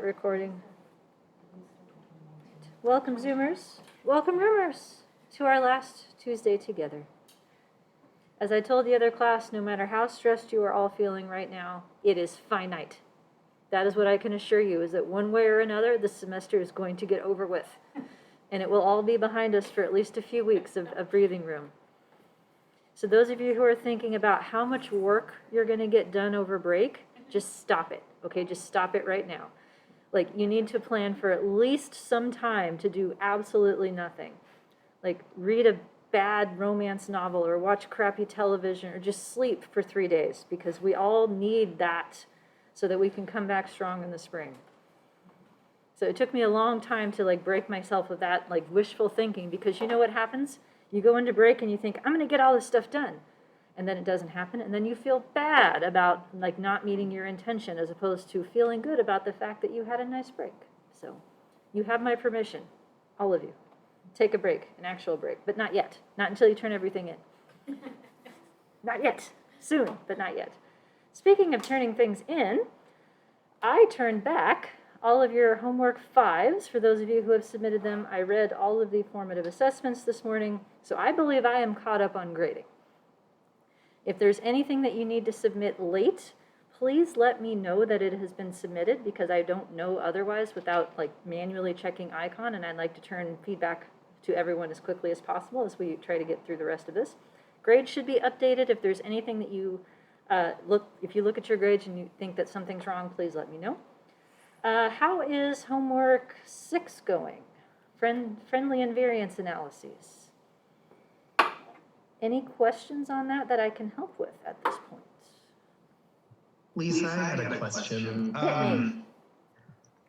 recording. Welcome, Zoomers. Welcome, Roomers, to our last Tuesday together. As I told the other class, no matter how stressed you are all feeling right now, it is finite. That is what I can assure you, is that one way or another, this semester is going to get over with. And it will all be behind us for at least a few weeks of breathing room. So those of you who are thinking about how much work you're going to get done over break, just stop it, okay? Just stop it right now. Like, you need to plan for at least some time to do absolutely nothing. Like, read a bad romance novel or watch crappy television or just sleep for 3 days, because we all need that so that we can come back strong in the spring. So it took me a long time to break myself of that wishful thinking, because you know what happens? You go into break and you think, I'm going to get all this stuff done. And then it doesn't happen, and then you feel bad about not meeting your intention, as opposed to feeling good about the fact that you had a nice break. So you have my permission, all of you. Take a break, an actual break, but not yet. Not until you turn everything in. Not yet. Soon, but not yet. Speaking of turning things in, I turned back all of your homework 5s. For those of you who have submitted them, I read all of the formative assessments this morning, so I believe I am caught up on grading. If there's anything that you need to submit late, please let me know that it has been submitted, because I don't know otherwise without manually checking icon, and I'd like to turn feedback to everyone as quickly as possible as we try to get through the rest of this. Grades should be updated. If there's anything that you if you look at your grades and you think that something's wrong, please let me know. How is homework 6 going? Friendly invariance analyses. Any questions on that I can help with at this point? Lisa, I had a question.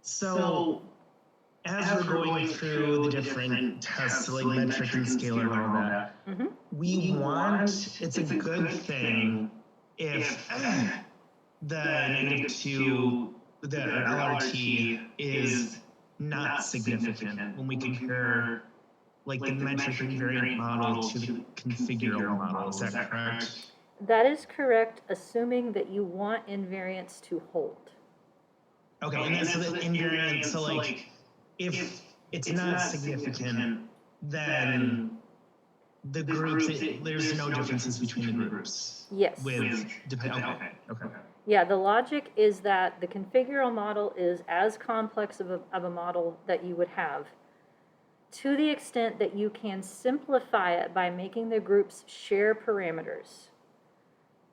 So, as we're going through the different tests, like metric and scalar and all that, we want, it's a good thing if the -2, the LRT is not significant when we compare the metric invariant model to the configural model. Is that correct? That is correct, assuming that you want invariance to hold. Okay, and that's the invariant, so if it's not significant, then the groups, there's no differences between the groups. Yes. Okay. Yeah, the logic is that the configural model is as complex of a model that you would have, to the extent that you can simplify it by making the groups share parameters.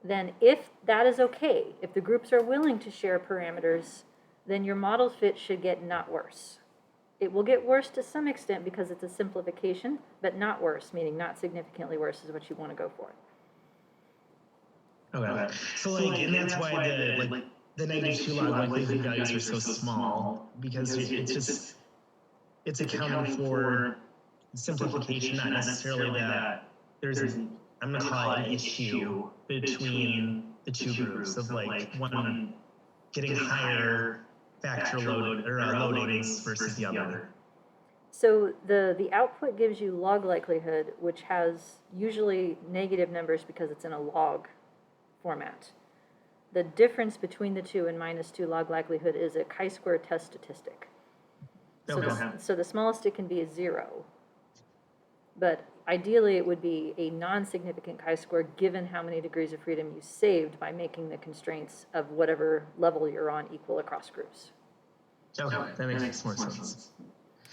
Then if that is okay, if the groups are willing to share parameters, then your model fit should get not worse. It will get worse to some extent because it's a simplification, but not worse, meaning not significantly worse is what you want to go for. Okay. So and that's why the -2 log likelihood values are so small, because it's accounting for simplification, not necessarily that there's I'm going to call it an issue between the two groups of one getting higher factor loadings versus the other. So the output gives you log likelihood, which has usually negative numbers because it's in a log format. The difference between the two and -2 log likelihood is a chi-square test statistic. So the smallest it can be is 0. But ideally it would be a non-significant chi-square given how many degrees of freedom you saved by making the constraints of whatever level you're on equal across groups. Okay, that makes more sense.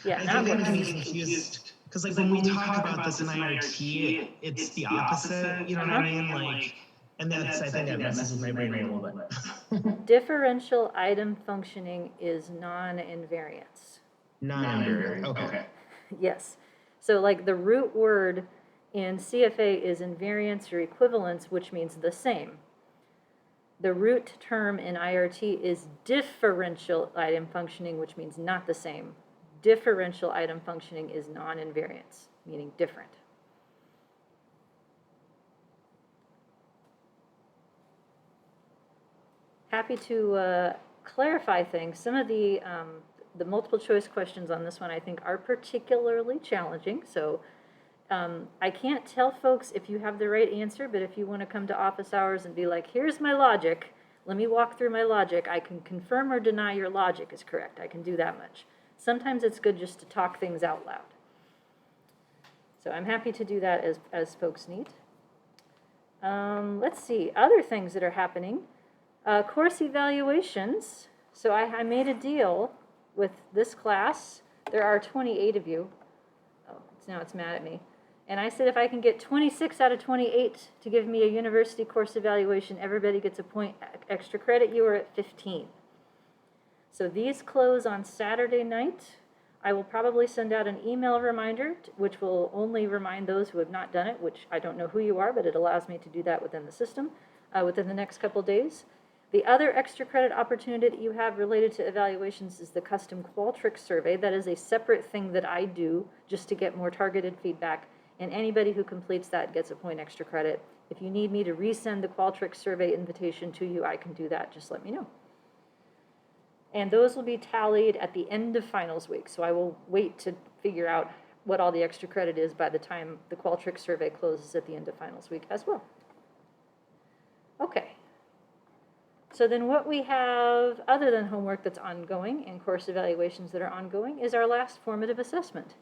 Yeah, I think I'm getting confused, because when we talk about this in IRT, it's the opposite, you know what I mean? And that's, I think that messes with my brain a little bit. Differential item functioning is non-invariance. Non-invariant, okay. Yes. So the root word in CFA is invariance or equivalence, which means the same. The root term in IRT is differential item functioning, which means not the same. Differential item functioning is non-invariance, meaning different. Happy to clarify things. Some of the multiple choice questions on this one I think are particularly challenging. So I can't tell folks if you have the right answer, but if you want to come to office hours and be like, here's my logic, Let me walk through my logic. I can confirm or deny your logic is correct. I can do that much. Sometimes it's good just to talk things out loud. So I'm happy to do that as folks need. Let's see, other things that are happening. Course evaluations. So I made a deal with this class. There are 28 of you. Oh, now it's mad at me. And I said if I can get 26 out of 28 to give me a university course evaluation, everybody gets a point extra credit. You are at 15. So these close on Saturday night. I will probably send out an email reminder, which will only remind those who have not done it, which I don't know who you are, but it allows me to do that within the system within the next couple days. The other extra credit opportunity that you have related to evaluations is the custom Qualtrics survey. That is a separate thing that I do just to get more targeted feedback, and anybody who completes that gets a point extra credit. If you need me to resend the Qualtrics survey invitation to you, I can do that. Just let me know. And those will be tallied at the end of finals week. So I will wait to figure out what all the extra credit is by the time the Qualtrics survey closes at the end of finals week as well. Okay. So then what we have, other than homework that's ongoing and course evaluations that are ongoing, is our last formative assessment.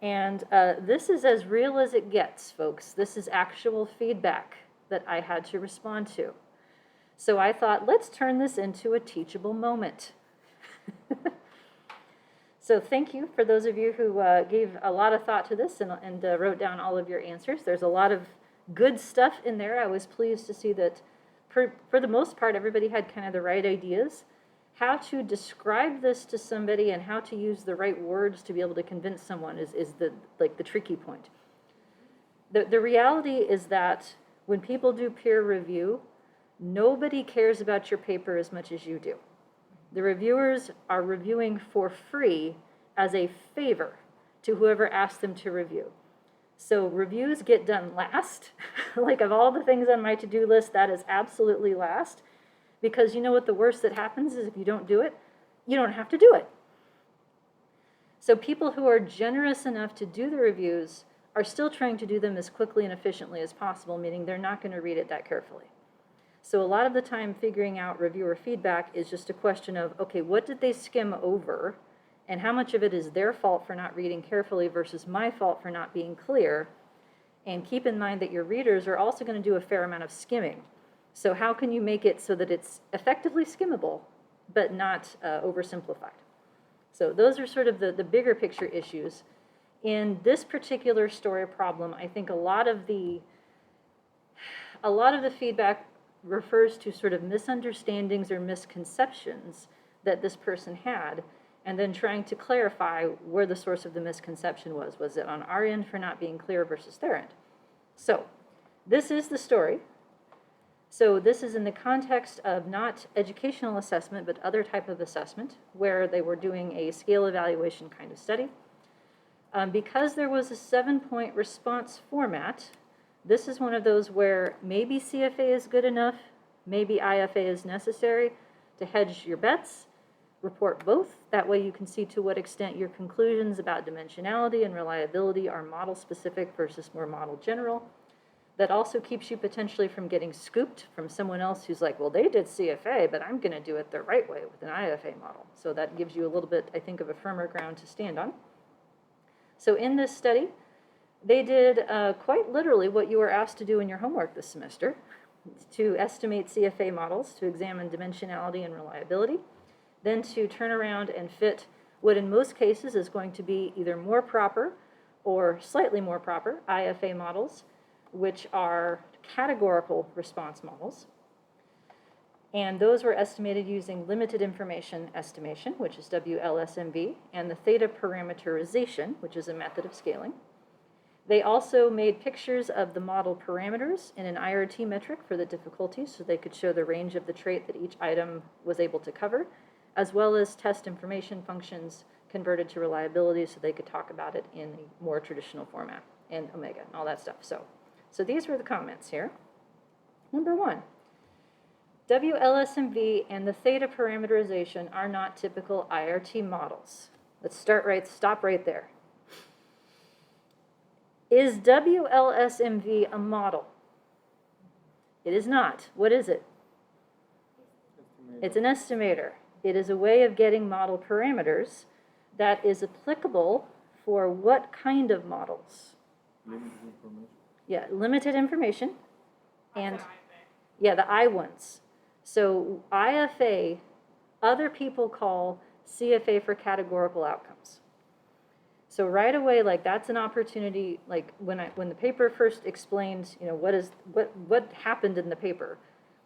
And this is as real as it gets, folks. This is actual feedback that I had to respond to. So I thought, let's turn this into a teachable moment. So thank you for those of you who gave a lot of thought to this and wrote down all of your answers. There's a lot of good stuff in there. I was pleased to see that for the most part, everybody had kind of the right ideas. How to describe this to somebody and how to use the right words to be able to convince someone is the tricky point. The reality is that when people do peer review, nobody cares about your paper as much as you do. The reviewers are reviewing for free as a favor to whoever asked them to review. So reviews get done last. Like of all the things on my to-do list, that is absolutely last. Because you know what the worst that happens is if you don't do it, you don't have to do it. So people who are generous enough to do the reviews are still trying to do them as quickly and efficiently as possible, meaning they're not going to read it that carefully. So a lot of the time figuring out reviewer feedback is just a question of, okay, what did they skim over and how much of it is their fault for not reading carefully versus my fault for not being clear? And keep in mind that your readers are also going to do a fair amount of skimming. So how can you make it so that it's effectively skimmable but not oversimplified? So those are sort of the bigger picture issues. In this particular story problem, I think a lot of the feedback refers to sort of misunderstandings or misconceptions that this person had, and then trying to clarify where the source of the misconception was. Was it on our end for not being clear versus their end? So this is the story. So this is in the context of not educational assessment, but other type of assessment, where they were doing a scale evaluation kind of study. Because there was a 7-point response format, this is one of those where maybe CFA is good enough, maybe IFA is necessary to hedge your bets. Report both. That way you can see to what extent your conclusions about dimensionality and reliability are model specific versus more model general. That also keeps you potentially from getting scooped from someone else who's like, well, they did CFA, but I'm going to do it the right way with an IFA model. So that gives you a little bit, I think, of a firmer ground to stand on. So in this study, they did quite literally what you were asked to do in your homework this semester, to estimate CFA models, to examine dimensionality and reliability, then to turn around and fit what in most cases is going to be either more proper or slightly more proper IFA models, which are categorical response models. And those were estimated using limited information estimation, which is WLSMV, and the theta parameterization, which is a method of scaling. They also made pictures of the model parameters in an IRT metric for the difficulty, so they could show the range of the trait that each item was able to cover, as well as test information functions converted to reliability so they could talk about it in a more traditional format, and omega, and all that stuff. So these were the comments here. Number 1. WLSMV and the theta parameterization are not typical IRT models. Let's stop right there. Is WLSMV a model? It is not. What is it? It's an estimator. It is a way of getting model parameters that is applicable for what kind of models? Limited information. Yeah, limited information. And I said yeah, the I ones. So IFA, other people call CFA for categorical outcomes. So right away, like that's an opportunity, like when the paper first explained, you know, what happened in the paper,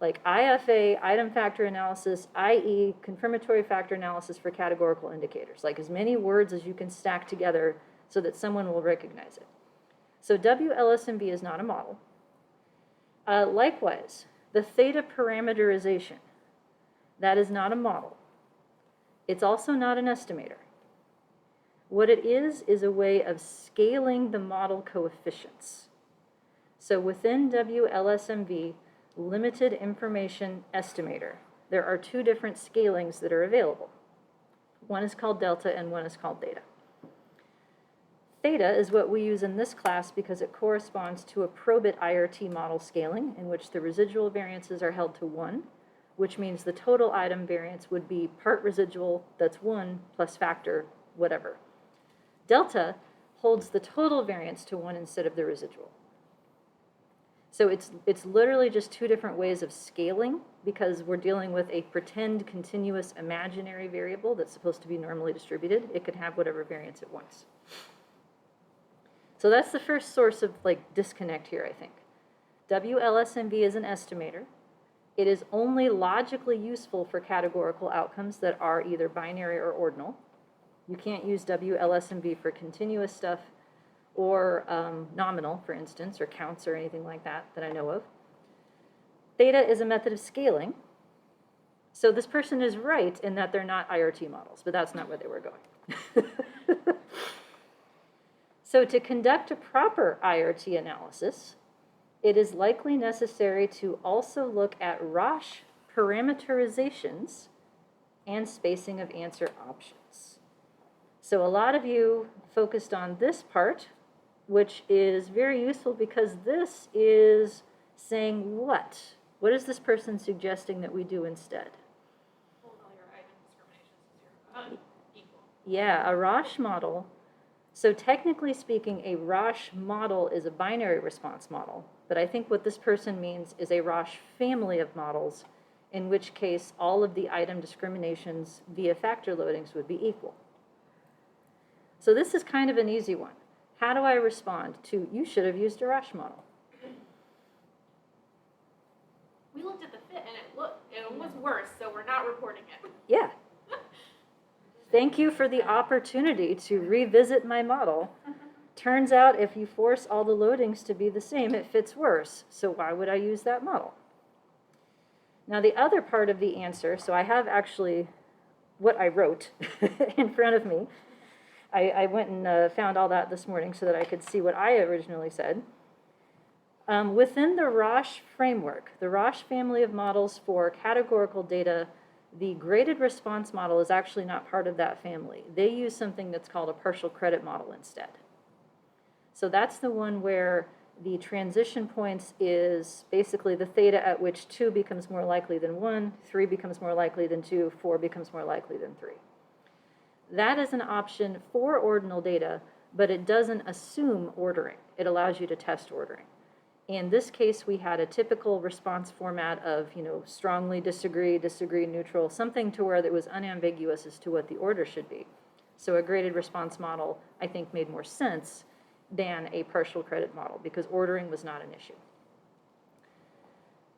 like IFA, item factor analysis, i.e. confirmatory factor analysis for categorical indicators, like as many words as you can stack together so that someone will recognize it. So WLSMV is not a model. Likewise, the theta parameterization, that is not a model. It's also not an estimator. What it is a way of scaling the model coefficients. So within WLSMV, limited information estimator, there are two different scalings that are available. One is called delta and one is called theta. Theta is what we use in this class because it corresponds to a probit IRT model scaling in which the residual variances are held to 1, which means the total item variance would be part residual, that's 1, plus factor, whatever. Delta holds the total variance to 1 instead of the residual. So it's literally just two different ways of scaling because we're dealing with a pretend continuous imaginary variable that's supposed to be normally distributed. It could have whatever variance it wants. So that's the first source of like disconnect here, I think. WLSMV is an estimator. It is only logically useful for categorical outcomes that are either binary or ordinal. You can't use WLSMV for continuous stuff or nominal, for instance, or counts or anything like that I know of. Theta is a method of scaling. So this person is right in that they're not IRT models, but that's not where they were going. So to conduct a proper IRT analysis, it is likely necessary to also look at Roche parameterizations and spacing of answer options. So a lot of you focused on this part, which is very useful because this is saying what? What is this person suggesting that we do instead? Hold all your item discriminations to 0. Equal. Yeah, a Roche model. So technically speaking, a Roche model is a binary response model. But I think what this person means is a Roche family of models, in which case all of the item discriminations via factor loadings would be equal. So this is kind of an easy one. How do I respond to, you should have used a Roche model? We looked at the fit and it was worse, so we're not reporting it. Yeah. Thank you for the opportunity to revisit my model. Turns out if you force all the loadings to be the same, it fits worse. So why would I use that model? Now the other part of the answer, so I have actually what I wrote in front of me. I went and found all that this morning so that I could see what I originally said. Within the Roche framework, the Roche family of models for categorical data, the graded response model is actually not part of that family. They use something that's called a partial credit model instead. So that's the one where the transition points is basically the theta at which 2 becomes more likely than 1, 3 becomes more likely than 2, 4 becomes more likely than 3. That is an option for ordinal data, but it doesn't assume ordering. It allows you to test ordering. In this case, we had a typical response format of, strongly disagree, disagree, neutral, something to where it was unambiguous as to what the order should be. So a graded response model, I think, made more sense than a partial credit model because ordering was not an issue.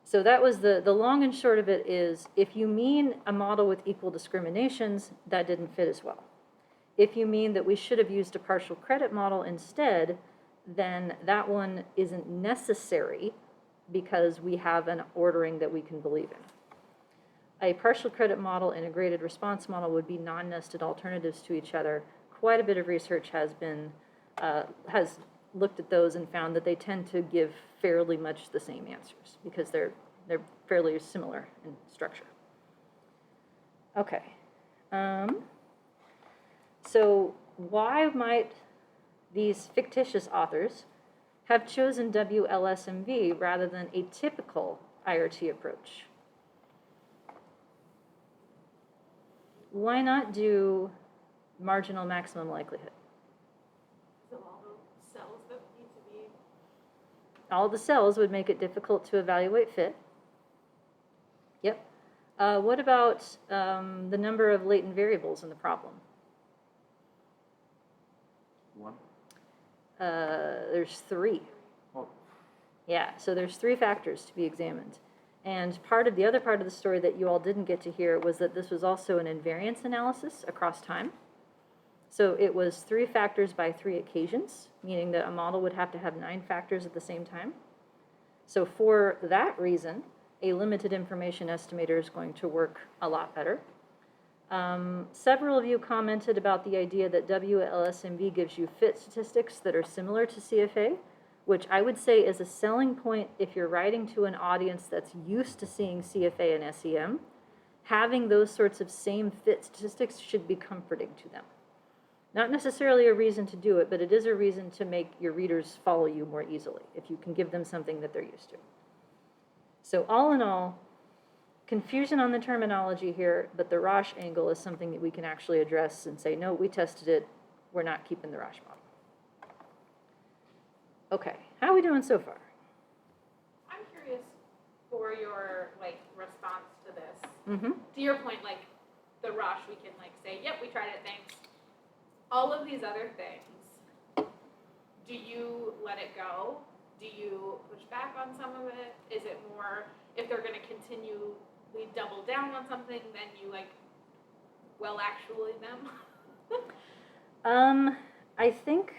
So that was the long and short of it is, if you mean a model with equal discriminations, that didn't fit as well. If you mean that we should have used a partial credit model instead, then that one isn't necessary because we have an ordering that we can believe in. A partial credit model and a graded response model would be non-nested alternatives to each other. Quite a bit of research has looked at those and found that they tend to give fairly much the same answers because they're fairly similar in structure. Okay. So why might these fictitious authors have chosen WLSMV rather than a typical IRT approach? why not do marginal maximum likelihood? So all the cells that need to be. All the cells would make it difficult to evaluate fit. Yep. What about the number of latent variables in the problem? 1. There's 3. Oh. Yeah, so there's 3 factors to be examined. And the other part of the story that you all didn't get to hear was that this was also an invariance analysis across time. So it was 3 factors by 3 occasions, meaning that a model would have to have 9 factors at the same time. So for that reason, a limited information estimator is going to work a lot better. Several of you commented about the idea that WLSMV gives you fit statistics that are similar to CFA, which I would say is a selling point if you're writing to an audience that's used to seeing CFA and SEM. Having those sorts of same fit statistics should be comforting to them. Not necessarily a reason to do it, but it is a reason to make your readers follow you more easily if you can give them something that they're used to. So all in all, confusion on the terminology here, but the Roche angle is something that we can actually address and say, no, we tested it, we're not keeping the Roche model. Okay, how are we doing so far? I'm curious for your response to this. Mm-hmm. To your point, the rush, we can say, yep, we tried it, thanks. All of these other things, do you let it go? Do you push back on some of it? Is it more, if they're going to continually double down on something, then you actually them? I think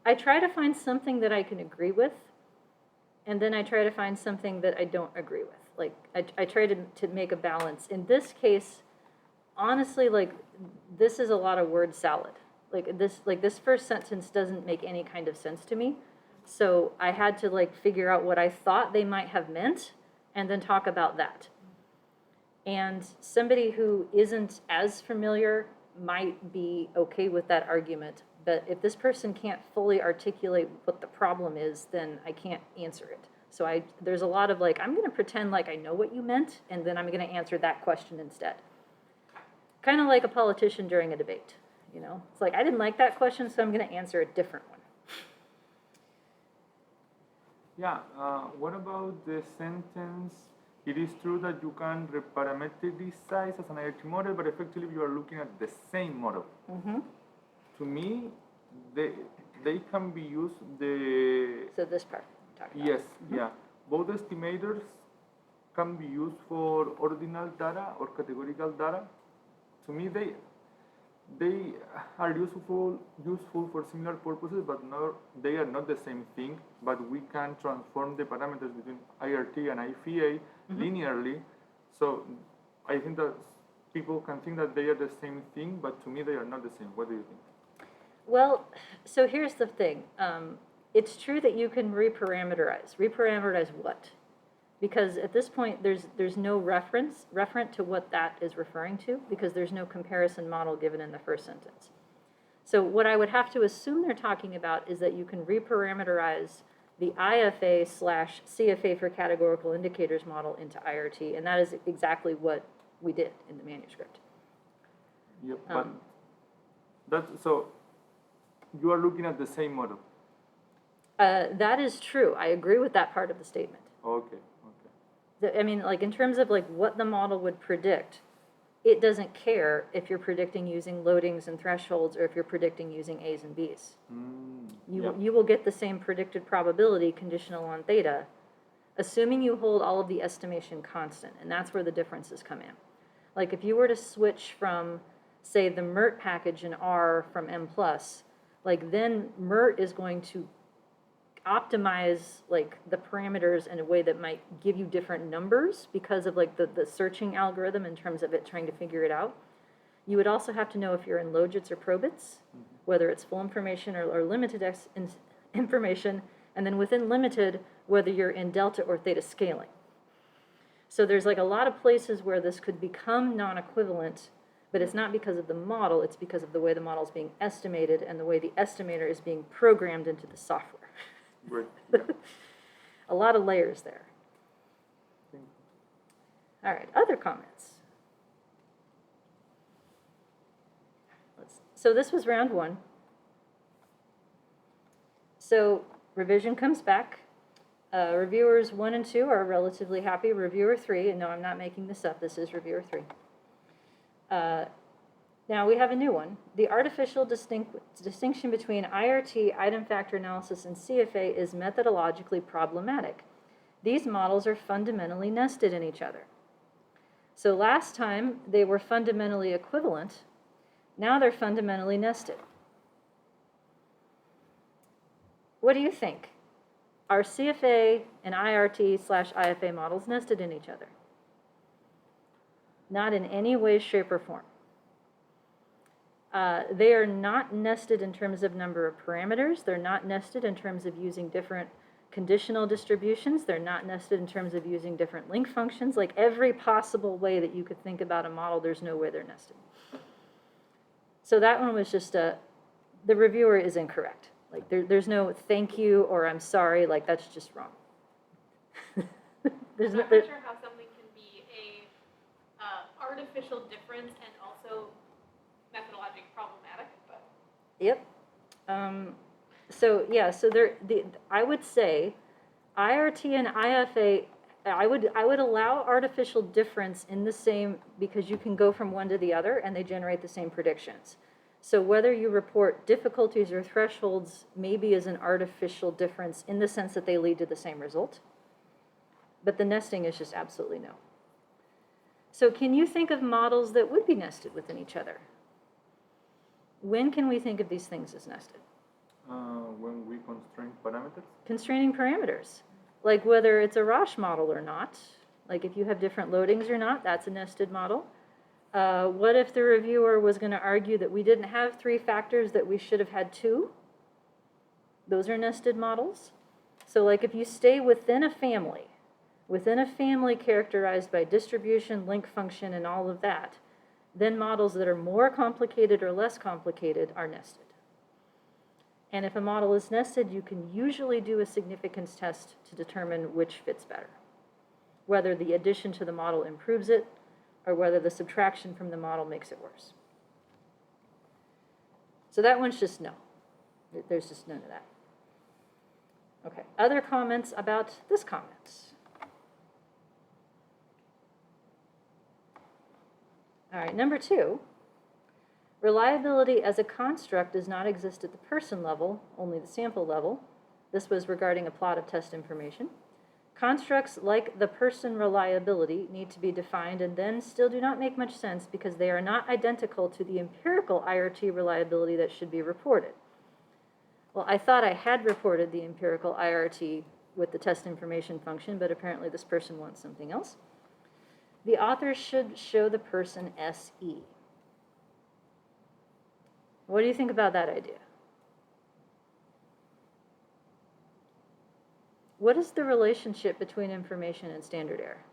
I try to find something that I can agree with, and then I try to find something that I don't agree with. I try to make a balance. In this case, honestly, this is a lot of word salad. This first sentence doesn't make any kind of sense to me. So I had to figure out what I thought they might have meant and then talk about that. And somebody who isn't as familiar might be okay with that argument. But if this person can't fully articulate what the problem is, then I can't answer it. So there's a lot of I'm going to pretend like I know what you meant, and then I'm going to answer that question instead. Kind of like a politician during a debate. It's I didn't like that question, so I'm going to answer a different one. Yeah, what about the sentence, it is true that you can reparametric this size as an IRT model, but effectively you are looking at the same model. Mm-hmm. To me, they can be used, So this part I'm talking about. Yes, yeah. Both estimators can be used for ordinal data or categorical data. To me, they are useful for similar purposes, but they are not the same thing. But we can transform the parameters between IRT and IFA linearly. So I think that people can think that they are the same thing, but to me they are not the same. What do you think? Well, so here's the thing. It's true that you can reparameterize. Reparameterize what? Because at this point, there's no referent to what that is referring to, because there's no comparison model given in the first sentence. So what I would have to assume they're talking about is that you can reparameterize the IFA/CFA for categorical indicators model into IRT, and that is exactly what we did in the manuscript. Yep, but so you are looking at the same model. That is true. I agree with that part of the statement. Okay. I mean, in terms of what the model would predict, it doesn't care if you're predicting using loadings and thresholds or if you're predicting using A's and B's. You will get the same predicted probability conditional on theta, assuming you hold all of the estimation constant, and that's where the differences come in. If you were to switch from, say, the MERT package in R from M+, then MERT is going to optimize the parameters in a way that might give you different numbers because of the searching algorithm in terms of it trying to figure it out. You would also have to know if you're in logits or probits, whether it's full information or limited information, and then within limited, whether you're in delta or theta scaling. So there's a lot of places where this could become non-equivalent, but it's not because of the model, it's because of the way the model is being estimated and the way the estimator is being programmed into the software. Right. Yeah. A lot of layers there. All right, other comments? So this was round 1. So revision comes back. Reviewers 1 and 2 are relatively happy. Reviewer 3, and no, I'm not making this up, this is reviewer 3. Now we have a new one. The artificial distinction between IRT, item factor analysis, and CFA is methodologically problematic. These models are fundamentally nested in each other. So last time they were fundamentally equivalent. Now they're fundamentally nested. What do you think? Are CFA and IRT/IFA models nested in each other? Not in any way, shape, or form. They are not nested in terms of number of parameters. They're not nested in terms of using different conditional distributions. They're not nested in terms of using different link functions. Like every possible way that you could think about a model, there's no way they're nested. So that one was just the reviewer is incorrect. Like there's no thank you or I'm sorry, like that's just wrong. I'm not sure how something can be a artificial difference and also methodologically problematic, but. Yep. So yeah, so I would say IRT and IFA, I would allow artificial difference in the same, because you can go from one to the other and they generate the same predictions. So whether you report difficulties or thresholds maybe is an artificial difference in the sense that they lead to the same result. But the nesting is just absolutely no. So can you think of models that would be nested within each other? When can we think of these things as nested? When we constrain parameters? Constraining parameters. Like whether it's a Roche model or not. Like if you have different loadings or not, that's a nested model. What if the reviewer was going to argue that we didn't have 3 factors, that we should have had 2? Those are nested models. So like if you stay within a family characterized by distribution, link function, and all of that, then models that are more complicated or less complicated are nested. And if a model is nested, you can usually do a significance test to determine which fits better. Whether the addition to the model improves it, or whether the subtraction from the model makes it worse. So that one's just no. There's just none of that. Okay, other comments about this comment? All right, number 2, reliability as a construct does not exist at the person level, only the sample level. This was regarding a plot of test information. Constructs like the person reliability need to be defined and then still do not make much sense because they are not identical to the empirical IRT reliability that should be reported. Well, I thought I had reported the empirical IRT with the test information function, but apparently this person wants something else. The author should show the person SE. What do you think about that idea? What is the relationship between information and standard error?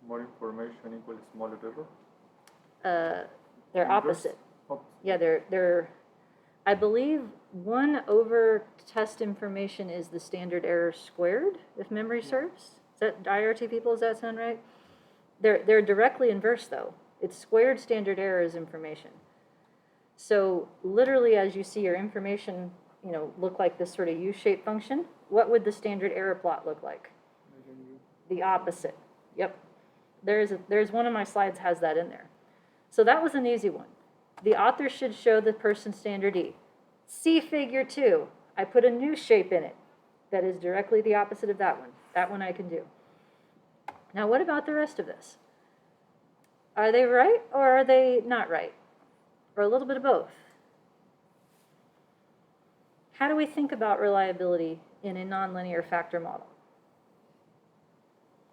More information equals smaller error? They're Inverse? opposite. Yeah, they're. I believe 1 over test information is the standard error squared, if memory serves. Is that IRT people? Does that sound right? They're directly inverse though. It's squared standard error is information. So literally, as you see your information, look like this sort of U-shaped function, what would the standard error plot look like? The opposite. Yep. There's one of my slides has that in there. So that was an easy one. The author should show the person standard E. See figure 2. I put a new shape in it that is directly the opposite of that one. That one I can do. Now what about the rest of this? Are they right or are they not right? Or a little bit of both? How do we think about reliability in a nonlinear factor model?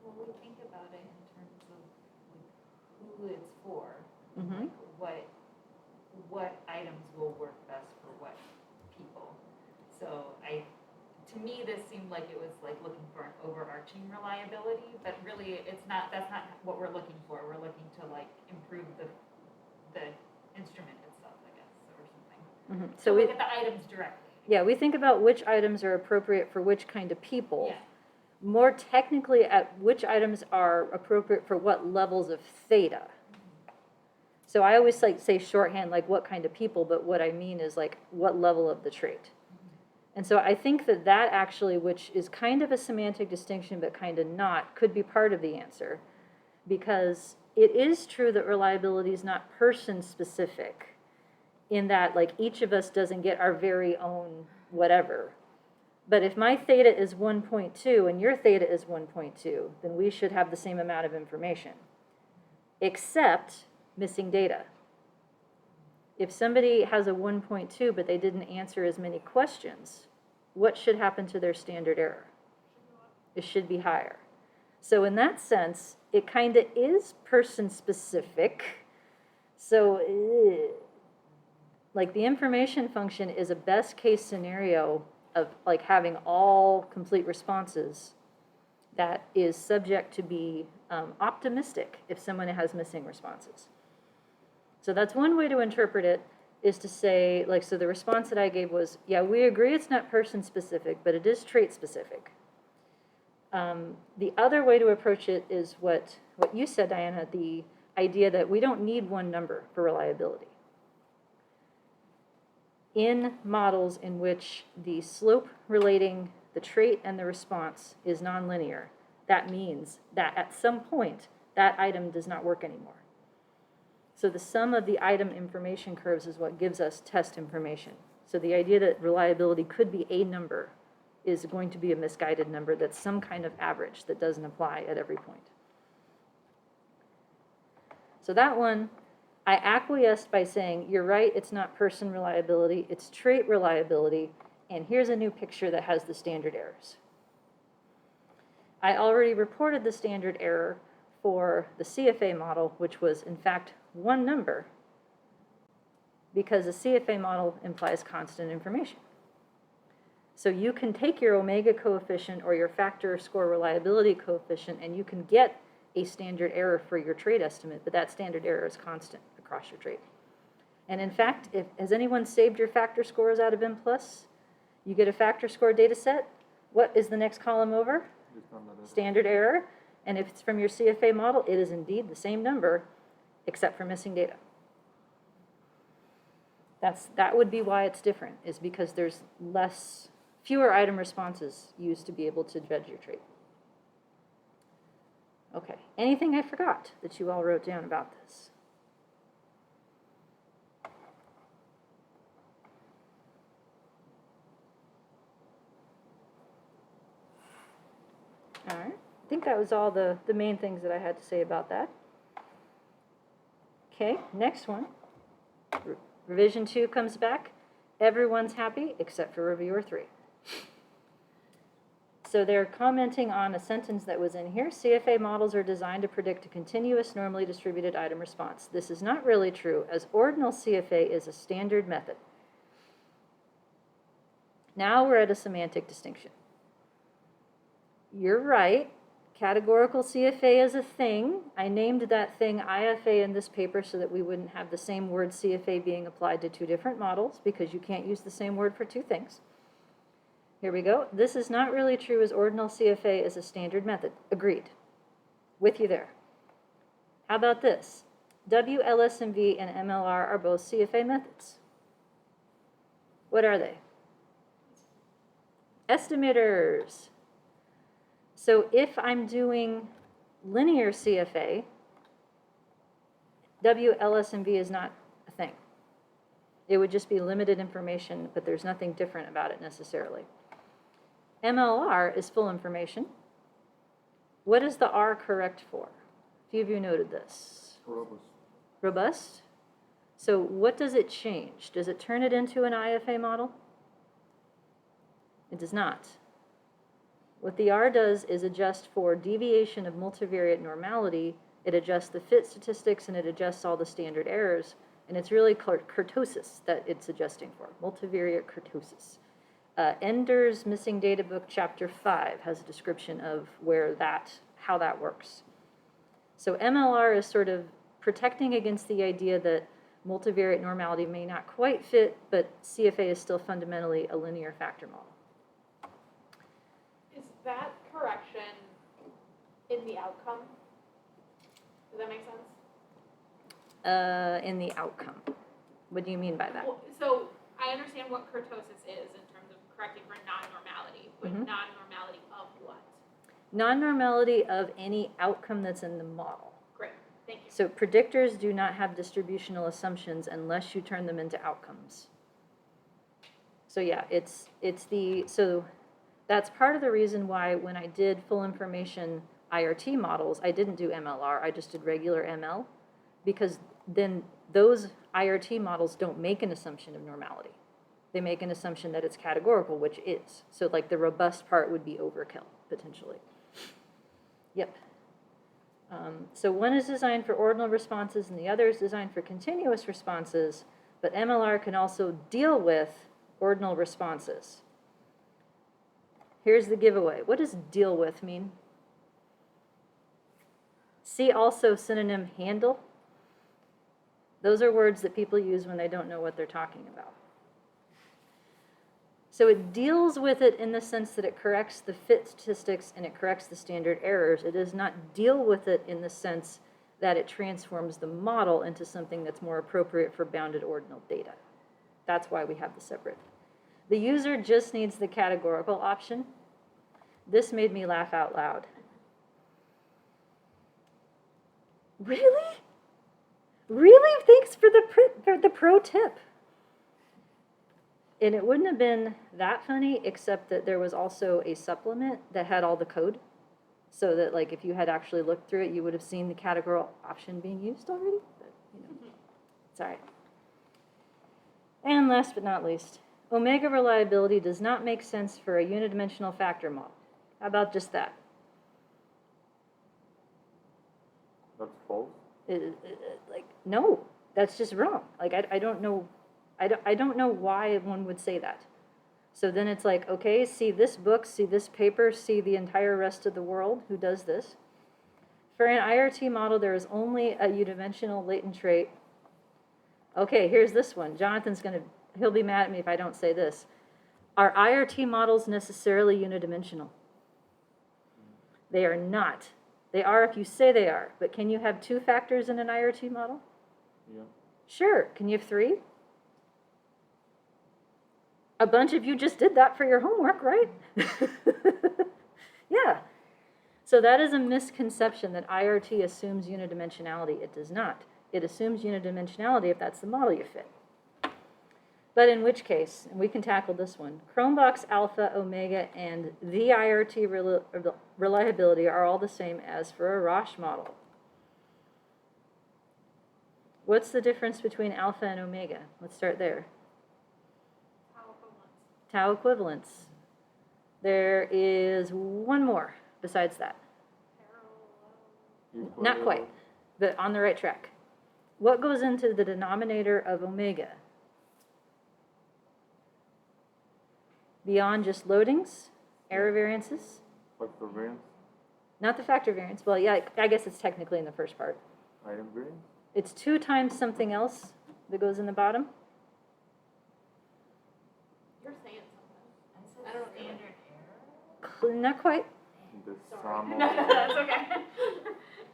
Well, we think about it in terms of who it's for, Mm-hmm. what items will work best for what people. So to me, this seemed like it was like looking for an overarching reliability, but really that's not what we're looking for. We're looking to like improve the instrument itself, I guess, or something. Mm-hmm. So look at the items directly. Yeah, we think about which items are appropriate for which kind of people. Yeah. More technically, at which items are appropriate for what levels of theta. So I always like say shorthand, like what kind of people, but what I mean is like what level of the trait. And so I think that that actually, which is kind of a semantic distinction, but kind of not, could be part of the answer. Because it is true that reliability is not person specific in that like each of us doesn't get our very own whatever. But if my theta is 1.2 and your theta is 1.2, then we should have the same amount of information, except missing data. If somebody has a 1.2 but they didn't answer as many questions, what should happen to their standard error? It should be higher. So in that sense, it kind of is person specific. So like the information function is a best case scenario of like having all complete responses that is subject to be optimistic if someone has missing responses. So that's one way to interpret it, is to say, like, so the response that I gave was, yeah, we agree it's not person specific, but it is trait specific. The other way to approach it is what you said, Diana, the idea that we don't need one number for reliability. In models in which the slope relating the trait and the response is nonlinear, that means that at some point, that item does not work anymore. So the sum of the item information curves is what gives us test information. So the idea that reliability could be a number is going to be a misguided number that's some kind of average that doesn't apply at every point. So that one, I acquiesced by saying, you're right, it's not person reliability, it's trait reliability, and here's a new picture that has the standard errors. I already reported the standard error for the CFA model, which was in fact one number, because a CFA model implies constant information. So you can take your omega coefficient or your factor score reliability coefficient and you can get a standard error for your trait estimate, but that standard error is constant across your trait. And in fact, has anyone saved your factor scores out of M+? You get a factor score data set. What is the next column over? Standard error. And if it's from your CFA model, it is indeed the same number, except for missing data. That would be why it's different, is because there's fewer item responses used to be able to judge your trait. Okay, anything I forgot that you all wrote down about this? All right, I think that was all the main things that I had to say about that. Okay, next one. Revision 2 comes back. Everyone's happy except for reviewer 3. So they're commenting on a sentence that was in here. CFA models are designed to predict a continuous, normally distributed item response. This is not really true, as ordinal CFA is a standard method. Now we're at a semantic distinction. You're right. Categorical CFA is a thing. I named that thing IFA in this paper so that we wouldn't have the same word CFA being applied to two different models, because you can't use the same word for two things. Here we go. This is not really true, as ordinal CFA is a standard method. Agreed. With you there. How about this? WLSMV and MLR are both CFA methods. What are they? Estimators. So if I'm doing linear CFA, WLSMV is not a thing. It would just be limited information, but there's nothing different about it necessarily. MLR is full information. What is the R correct for? A few of you noted this. Robust. Robust? So what does it change? Does it turn it into an IFA model? It does not. What the R does is adjust for deviation of multivariate normality. It adjusts the fit statistics and it adjusts all the standard errors. And it's really kurtosis that it's adjusting for, multivariate kurtosis. Ender's Missing Data Book, Chapter 5, has a description of how that works. So MLR is sort of protecting against the idea that multivariate normality may not quite fit, but CFA is still fundamentally a linear factor model. Is that correction in the outcome? Does that make sense? in the outcome. What do you mean by that? Well, so I understand what kurtosis is in terms of correcting for non-normality, but non-normality of what? Non-normality of any outcome that's in the model. Great, thank you. So predictors do not have distributional assumptions unless you turn them into outcomes. So yeah, so that's part of the reason why when I did full information IRT models, I didn't do MLR, I just did regular ML, because then those IRT models don't make an assumption of normality. They make an assumption that it's categorical, which is. So like the robust part would be overkill, potentially. Yep. So one is designed for ordinal responses and the other is designed for continuous responses, but MLR can also deal with ordinal responses. Here's the giveaway. What does deal with mean? See also synonym handle. Those are words that people use when they don't know what they're talking about. So it deals with it in the sense that it corrects the fit statistics and it corrects the standard errors. It does not deal with it in the sense that it transforms the model into something that's more appropriate for bounded ordinal data. That's why we have the separate. The user just needs the categorical option. This made me laugh out loud. Really? Really? Thanks for the pro tip. And it wouldn't have been that funny, except that there was also a supplement that had all the code. So that like if you had actually looked through it, you would have seen the categorical option being used already. But it's all right. And last but not least, omega reliability does not make sense for a unidimensional factor model. How about just that? That's false. Like, no, that's just wrong. Like, I don't know. I don't know why one would say that. So then it's like, okay, see this book, see this paper, see the entire rest of the world who does this. For an IRT model, there is only a unidimensional latent trait. Okay, here's this one. Jonathan's he'll be mad at me if I don't say this. Are IRT models necessarily unidimensional? They are not. They are if you say they are, but can you have 2 factors in an IRT model? Yeah. Sure. Can you have 3? A bunch of you just did that for your homework, right? Yeah. So that is a misconception that IRT assumes unidimensionality. It does not. It assumes unidimensionality if that's the model you fit. But in which case, and we can tackle this one, Chromebox, Alpha, Omega, and the IRT reliability are all the same as for a Roche model. What's the difference between Alpha and Omega? Let's start there. Tau equivalence. There is one more besides that. Not quite, but on the right track. What goes into the denominator of omega? Beyond just loadings, error variances? Factor variance, Not the factor variance. Well, yeah, I guess it's technically in the first part. item variance. It's 2 times something else that goes in the bottom. You're saying something. I don't know. Standard error? Not quite. The sum No, of that's okay.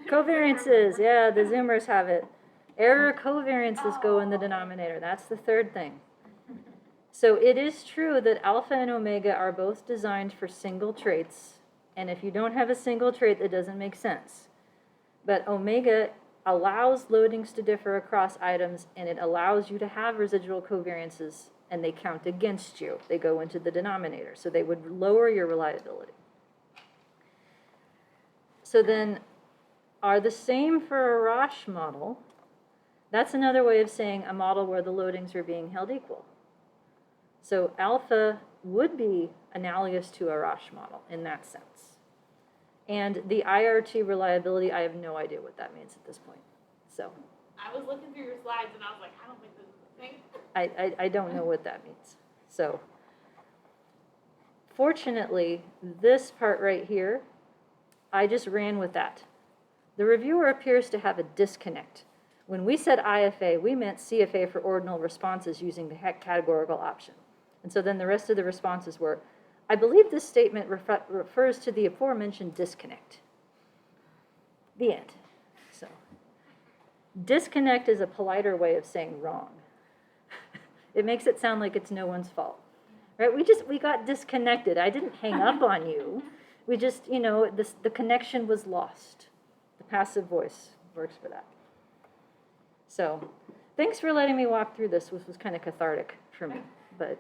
Covariances, yeah, the Zoomers have it. Error covariances go in the denominator. That's the third thing. So it is true that alpha and omega are both designed for single traits. And if you don't have a single trait, that doesn't make sense. But omega allows loadings to differ across items, and it allows you to have residual covariances, and they count against you. They go into the denominator, so they would lower your reliability. So then, are the same for a Roche model? That's another way of saying a model where the loadings are being held equal. So alpha would be analogous to a Roche model in that sense. And the IRT reliability, I have no idea what that means at this point. So I was looking through your slides and I was like, I don't think this is a thing. I don't know what that means. So fortunately, this part right here, I just ran with that. The reviewer appears to have a disconnect. When we said IFA, we meant CFA for ordinal responses using the categorical option. And so then the rest of the responses were, I believe this statement refers to the aforementioned disconnect. The end. So Disconnect is a politer way of saying wrong. It makes it sound like it's no one's fault, right? We got disconnected. I didn't hang up on you. We just, the connection was lost. The passive voice works for that. So thanks for letting me walk through this. This was kind of cathartic for me, but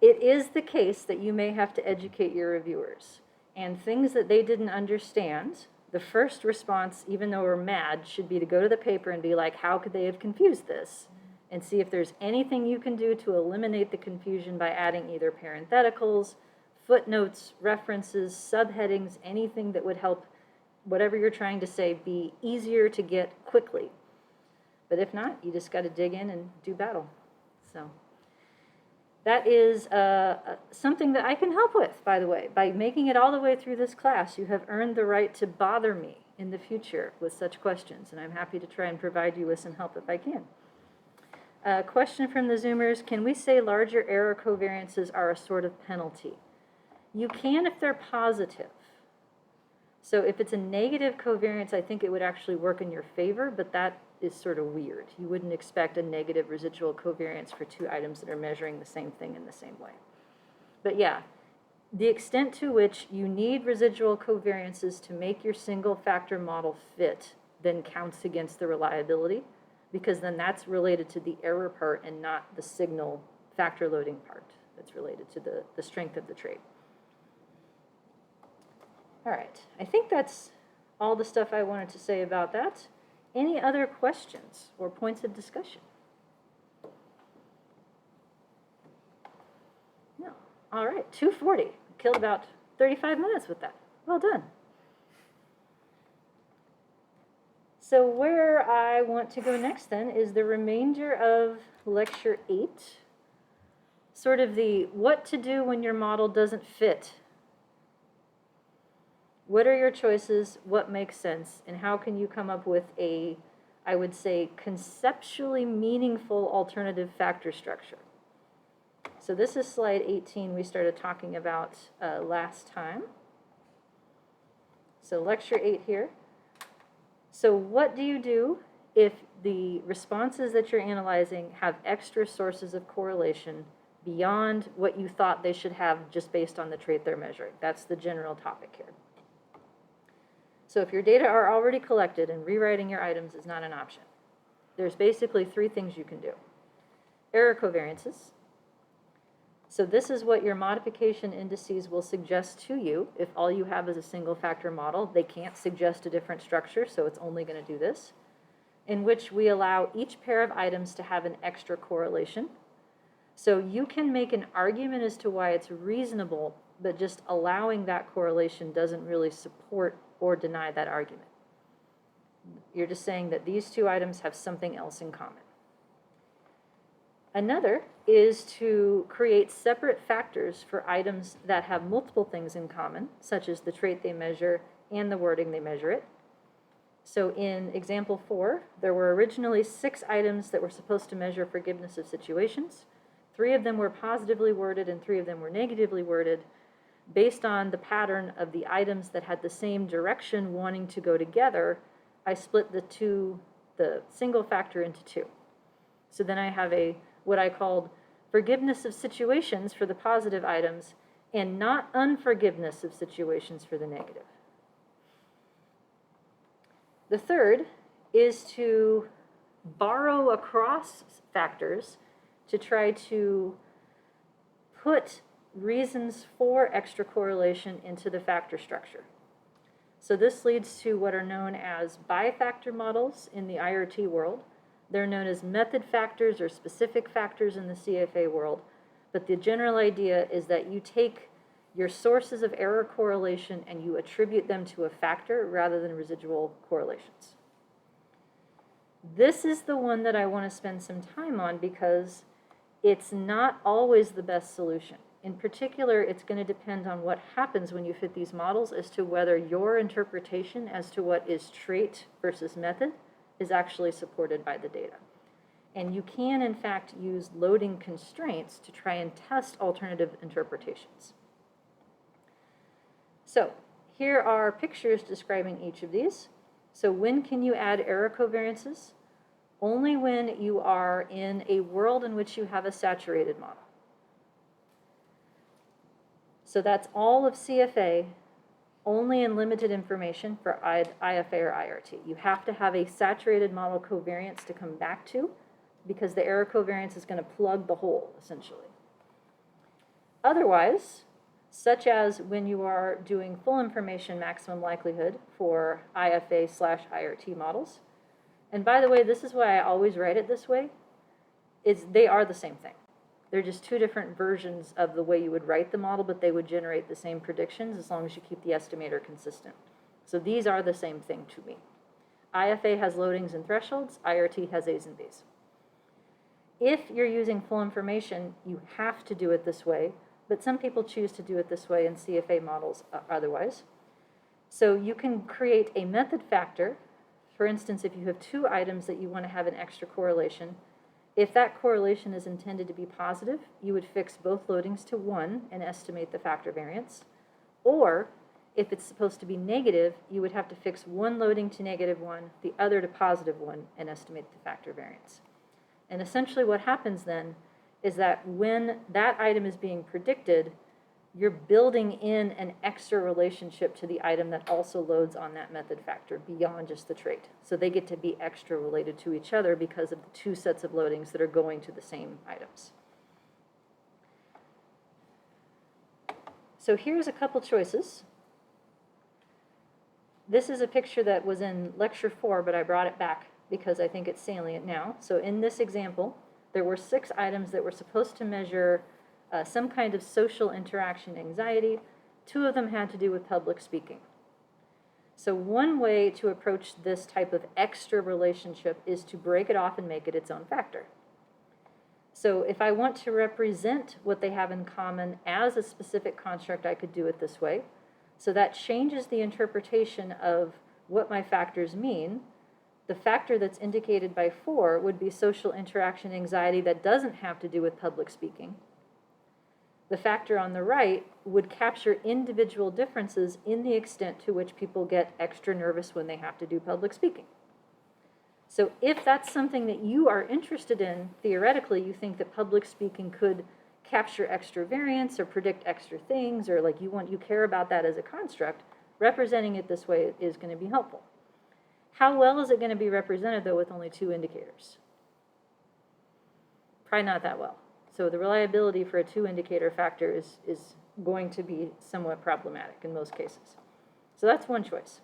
it is the case that you may have to educate your reviewers. And things that they didn't understand, the first response, even though we're mad, should be to go to the paper and be like, how could they have confused this? And see if there's anything you can do to eliminate the confusion by adding either parentheticals, footnotes, references, subheadings, anything that would help whatever you're trying to say be easier to get quickly. But if not, you just got to dig in and do battle. So that is something that I can help with, by the way. By making it all the way through this class, you have earned the right to bother me in the future with such questions, and I'm happy to try and provide you with some help if I can. Question from the Zoomers, can we say larger error covariances are a sort of penalty? You can if they're positive. So if it's a negative covariance, I think it would actually work in your favor, but that is sort of weird. You wouldn't expect a negative residual covariance for two items that are measuring the same thing in the same way. But yeah, the extent to which you need residual covariances to make your single factor model fit then counts against the reliability, because then that's related to the error part and not the signal factor loading part. That's related to the strength of the trait. All right, I think that's all the stuff I wanted to say about that. Any other questions or points of discussion? No. All right, 2:40. Killed about 35 minutes with that. Well done. So where I want to go next then is the remainder of lecture 8. Sort of the what to do when your model doesn't fit. What are your choices? What makes sense? And how can you come up with a, I would say, conceptually meaningful alternative factor structure? So this is slide 18 we started talking about last time. So lecture 8 here. So what do you do if the responses that you're analyzing have extra sources of correlation beyond what you thought they should have just based on the trait they're measuring? That's the general topic here. So if your data are already collected and rewriting your items is not an option, there's basically 3 things you can do. Error covariances. So this is what your modification indices will suggest to you if all you have is a single factor model. They can't suggest a different structure, so it's only going to do this, in which we allow each pair of items to have an extra correlation. So you can make an argument as to why it's reasonable, but just allowing that correlation doesn't really support or deny that argument. You're just saying that these 2 items have something else in common. Another is to create separate factors for items that have multiple things in common, such as the trait they measure and the wording they measure it. So in example 4, there were originally 6 items that were supposed to measure forgiveness of situations. 3 of them were positively worded and 3 of them were negatively worded. Based on the pattern of the items that had the same direction wanting to go together, I split the single factor into 2. So then I have what I called forgiveness of situations for the positive items and not unforgiveness of situations for the negative. The third is to borrow across factors to try to put reasons for extra correlation into the factor structure. So this leads to what are known as bifactor models in the IRT world. They're known as method factors or specific factors in the CFA world. But the general idea is that you take your sources of error correlation and you attribute them to a factor rather than residual correlations. This is the one that I want to spend some time on because it's not always the best solution. In particular, it's going to depend on what happens when you fit these models as to whether your interpretation as to what is trait versus method is actually supported by the data. And you can, in fact, use loading constraints to try and test alternative interpretations. So here are pictures describing each of these. So when can you add error covariances? Only when you are in a world in which you have a saturated model. So that's all of CFA, only in limited information for IFA or IRT. You have to have a saturated model covariance to come back to, because the error covariance is going to plug the hole, essentially. Otherwise, such as when you are doing full information maximum likelihood for IFA/IRT models, and by the way, this is why I always write it this way, is they are the same thing. They're just two different versions of the way you would write the model, but they would generate the same predictions as long as you keep the estimator consistent. So these are the same thing to me. IFA has loadings and thresholds, IRT has A's and B's. If you're using full information, you have to do it this way, but some people choose to do it this way in CFA models otherwise. So you can create a method factor. For instance, if you have two items that you want to have an extra correlation, if that correlation is intended to be positive, you would fix both loadings to 1 and estimate the factor variance. Or if it's supposed to be negative, you would have to fix one loading to -1, the other to +1, and estimate the factor variance. And essentially what happens then is that when that item is being predicted, you're building in an extra relationship to the item that also loads on that method factor beyond just the trait. So they get to be extra related to each other because of the two sets of loadings that are going to the same items. So here's a couple choices. This is a picture that was in lecture 4, but I brought it back because I think it's salient now. So in this example, there were 6 items that were supposed to measure some kind of social interaction anxiety. 2 of them had to do with public speaking. So one way to approach this type of extra relationship is to break it off and make it its own factor. So if I want to represent what they have in common as a specific construct, I could do it this way. So that changes the interpretation of what my factors mean. The factor that's indicated by 4 would be social interaction anxiety that doesn't have to do with public speaking. The factor on the right would capture individual differences in the extent to which people get extra nervous when they have to do public speaking. So if that's something that you are interested in, theoretically, you think that public speaking could capture extra variance or predict extra things, or like you care about that as a construct, representing it this way is going to be helpful. How well is it going to be represented, though, with only 2 indicators? Probably not that well. So the reliability for a 2-indicator factor is going to be somewhat problematic in most cases. So that's one choice.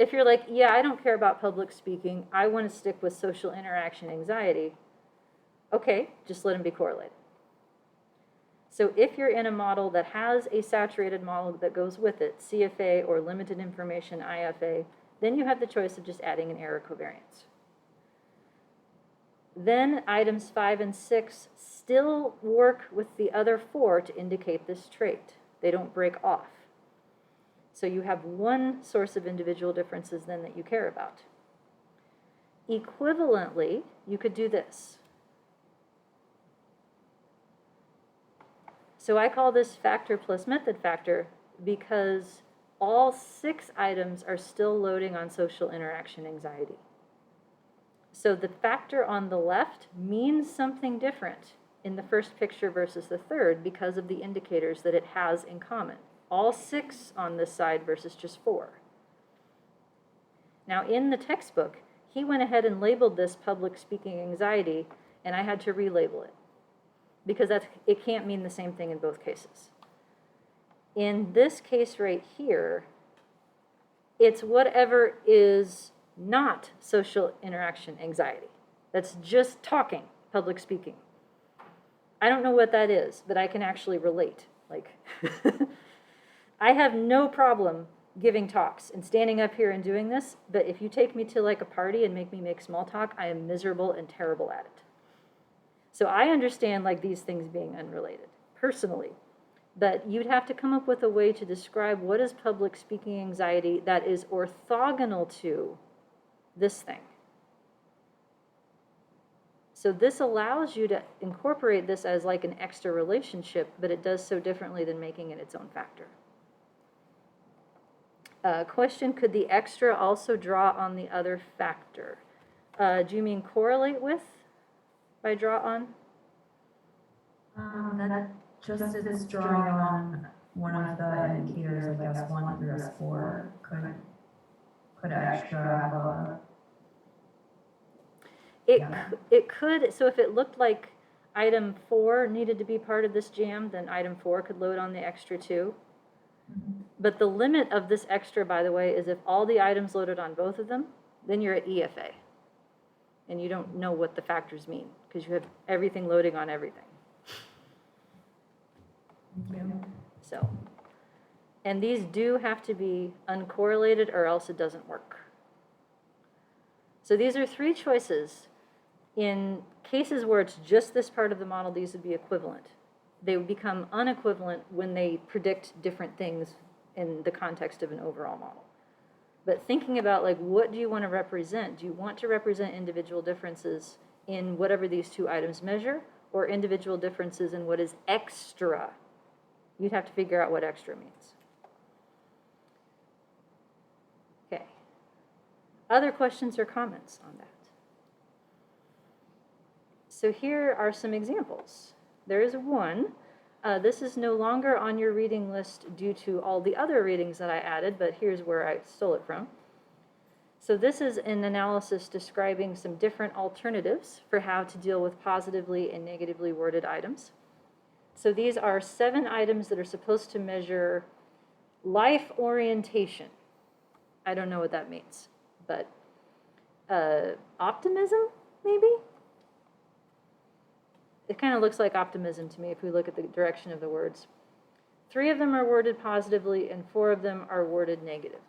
If you're like, yeah, I don't care about public speaking, I want to stick with social interaction anxiety, okay, just let them be correlated. So if you're in a model that has a saturated model that goes with it, CFA or limited information IFA, then you have the choice of just adding an error covariance. Then items 5 and 6 still work with the other 4 to indicate this trait. They don't break off. So you have one source of individual differences then that you care about. Equivalently, you could do this. So I call this factor plus method factor because all 6 items are still loading on social interaction anxiety. So the factor on the left means something different in the first picture versus the third because of the indicators that it has in common. All 6 on this side versus just 4. Now in the textbook, he went ahead and labeled this public speaking anxiety, and I had to relabel it because it can't mean the same thing in both cases. In this case right here, it's whatever is not social interaction anxiety. That's just talking, public speaking. I don't know what that is, but I can actually relate. Like, I have no problem giving talks and standing up here and doing this, but if you take me to like a party and make me make small talk, I am miserable and terrible at it. So I understand like these things being unrelated, personally. But you'd have to come up with a way to describe what is public speaking anxiety that is orthogonal to this thing. So this allows you to incorporate this as like an extra relationship, but it does so differently than making it its own factor. Question, could the extra also draw on the other factor? Do you mean correlate with by draw on? That just is drawing on one of the indicators, like S1 through S4, could extra have a, It could, so if it looked like item 4 needed to be part of this jam, then item 4 could load on the extra too. But the limit of this extra, by the way, is if all the items loaded on both of them, then you're at EFA. And you don't know what the factors mean, because you have everything loading on everything. So, and these do have to be uncorrelated or else it doesn't work. So these are 3 choices. In cases where it's just this part of the model, these would be equivalent. They would become unequivalent when they predict different things in the context of an overall model. But thinking about, like, what do you want to represent? Do you want to represent individual differences in whatever these 2 items measure, or individual differences in what is extra? You'd have to figure out what extra means. Okay. Other questions or comments on that? So here are some examples. There is one. This is no longer on your reading list due to all the other readings that I added, but here's where I stole it from. So this is an analysis describing some different alternatives for how to deal with positively and negatively worded items. So these are 7 items that are supposed to measure life orientation. I don't know what that means, but optimism, maybe? It kind of looks like optimism to me if we look at the direction of the words. 3 of them are worded positively and 4 of them are worded negatively.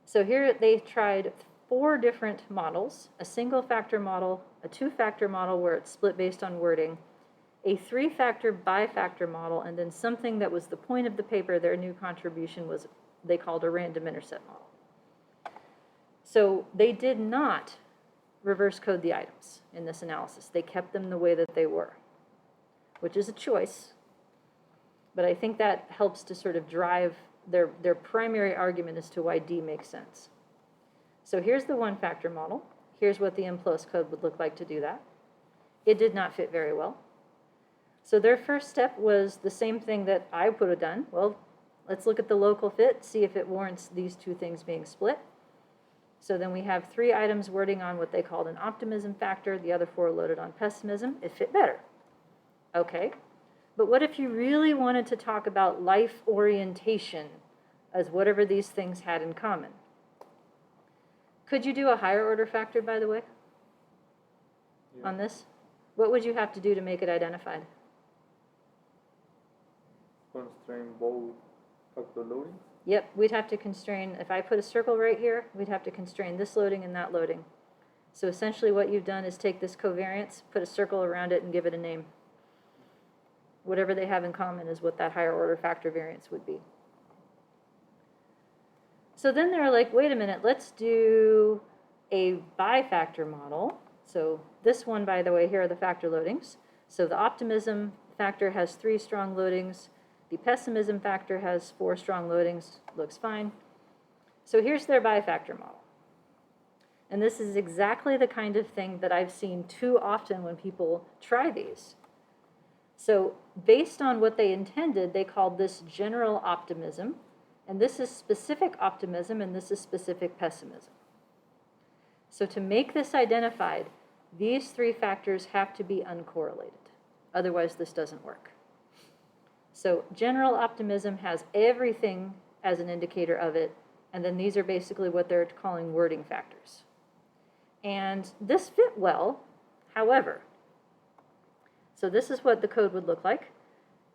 So here they tried 4 different models: a single factor model, a 2-factor model where it's split based on wording, a 3-factor bifactor model, and then something that was the point of the paper, their new contribution was they called a random intercept model. So they did not reverse code the items in this analysis. They kept them the way that they were, which is a choice. But I think that helps to sort of drive their primary argument as to why D makes sense. So here's the 1-factor model. Here's what the M+ code would look like to do that. It did not fit very well. So their first step was the same thing that I would have done. Well, let's look at the local fit, see if it warrants these 2 things being split. So then we have 3 items wording on what they called an optimism factor, the other 4 loaded on pessimism. It fit better. Okay, but what if you really wanted to talk about life orientation as whatever these things had in common? Could you do a higher order factor, by the way, on this? What would you have to do to make it identified? Constrain both factor loading. Yep, we'd have to constrain, if I put a circle right here, we'd have to constrain this loading and that loading. So essentially what you've done is take this covariance, put a circle around it, and give it a name. Whatever they have in common is what that higher order factor variance would be. So then they're like, wait a minute, let's do a bifactor model. So this one, by the way, here are the factor loadings. So the optimism factor has 3 strong loadings. The pessimism factor has 4 strong loadings. Looks fine. So here's their bifactor model. And this is exactly the kind of thing that I've seen too often when people try these. So based on what they intended, they called this general optimism. And this is specific optimism, and this is specific pessimism. So to make this identified, these 3 factors have to be uncorrelated. Otherwise, this doesn't work. So general optimism has everything as an indicator of it, and then these are basically what they're calling wording factors. And this fit well, however. So this is what the code would look like.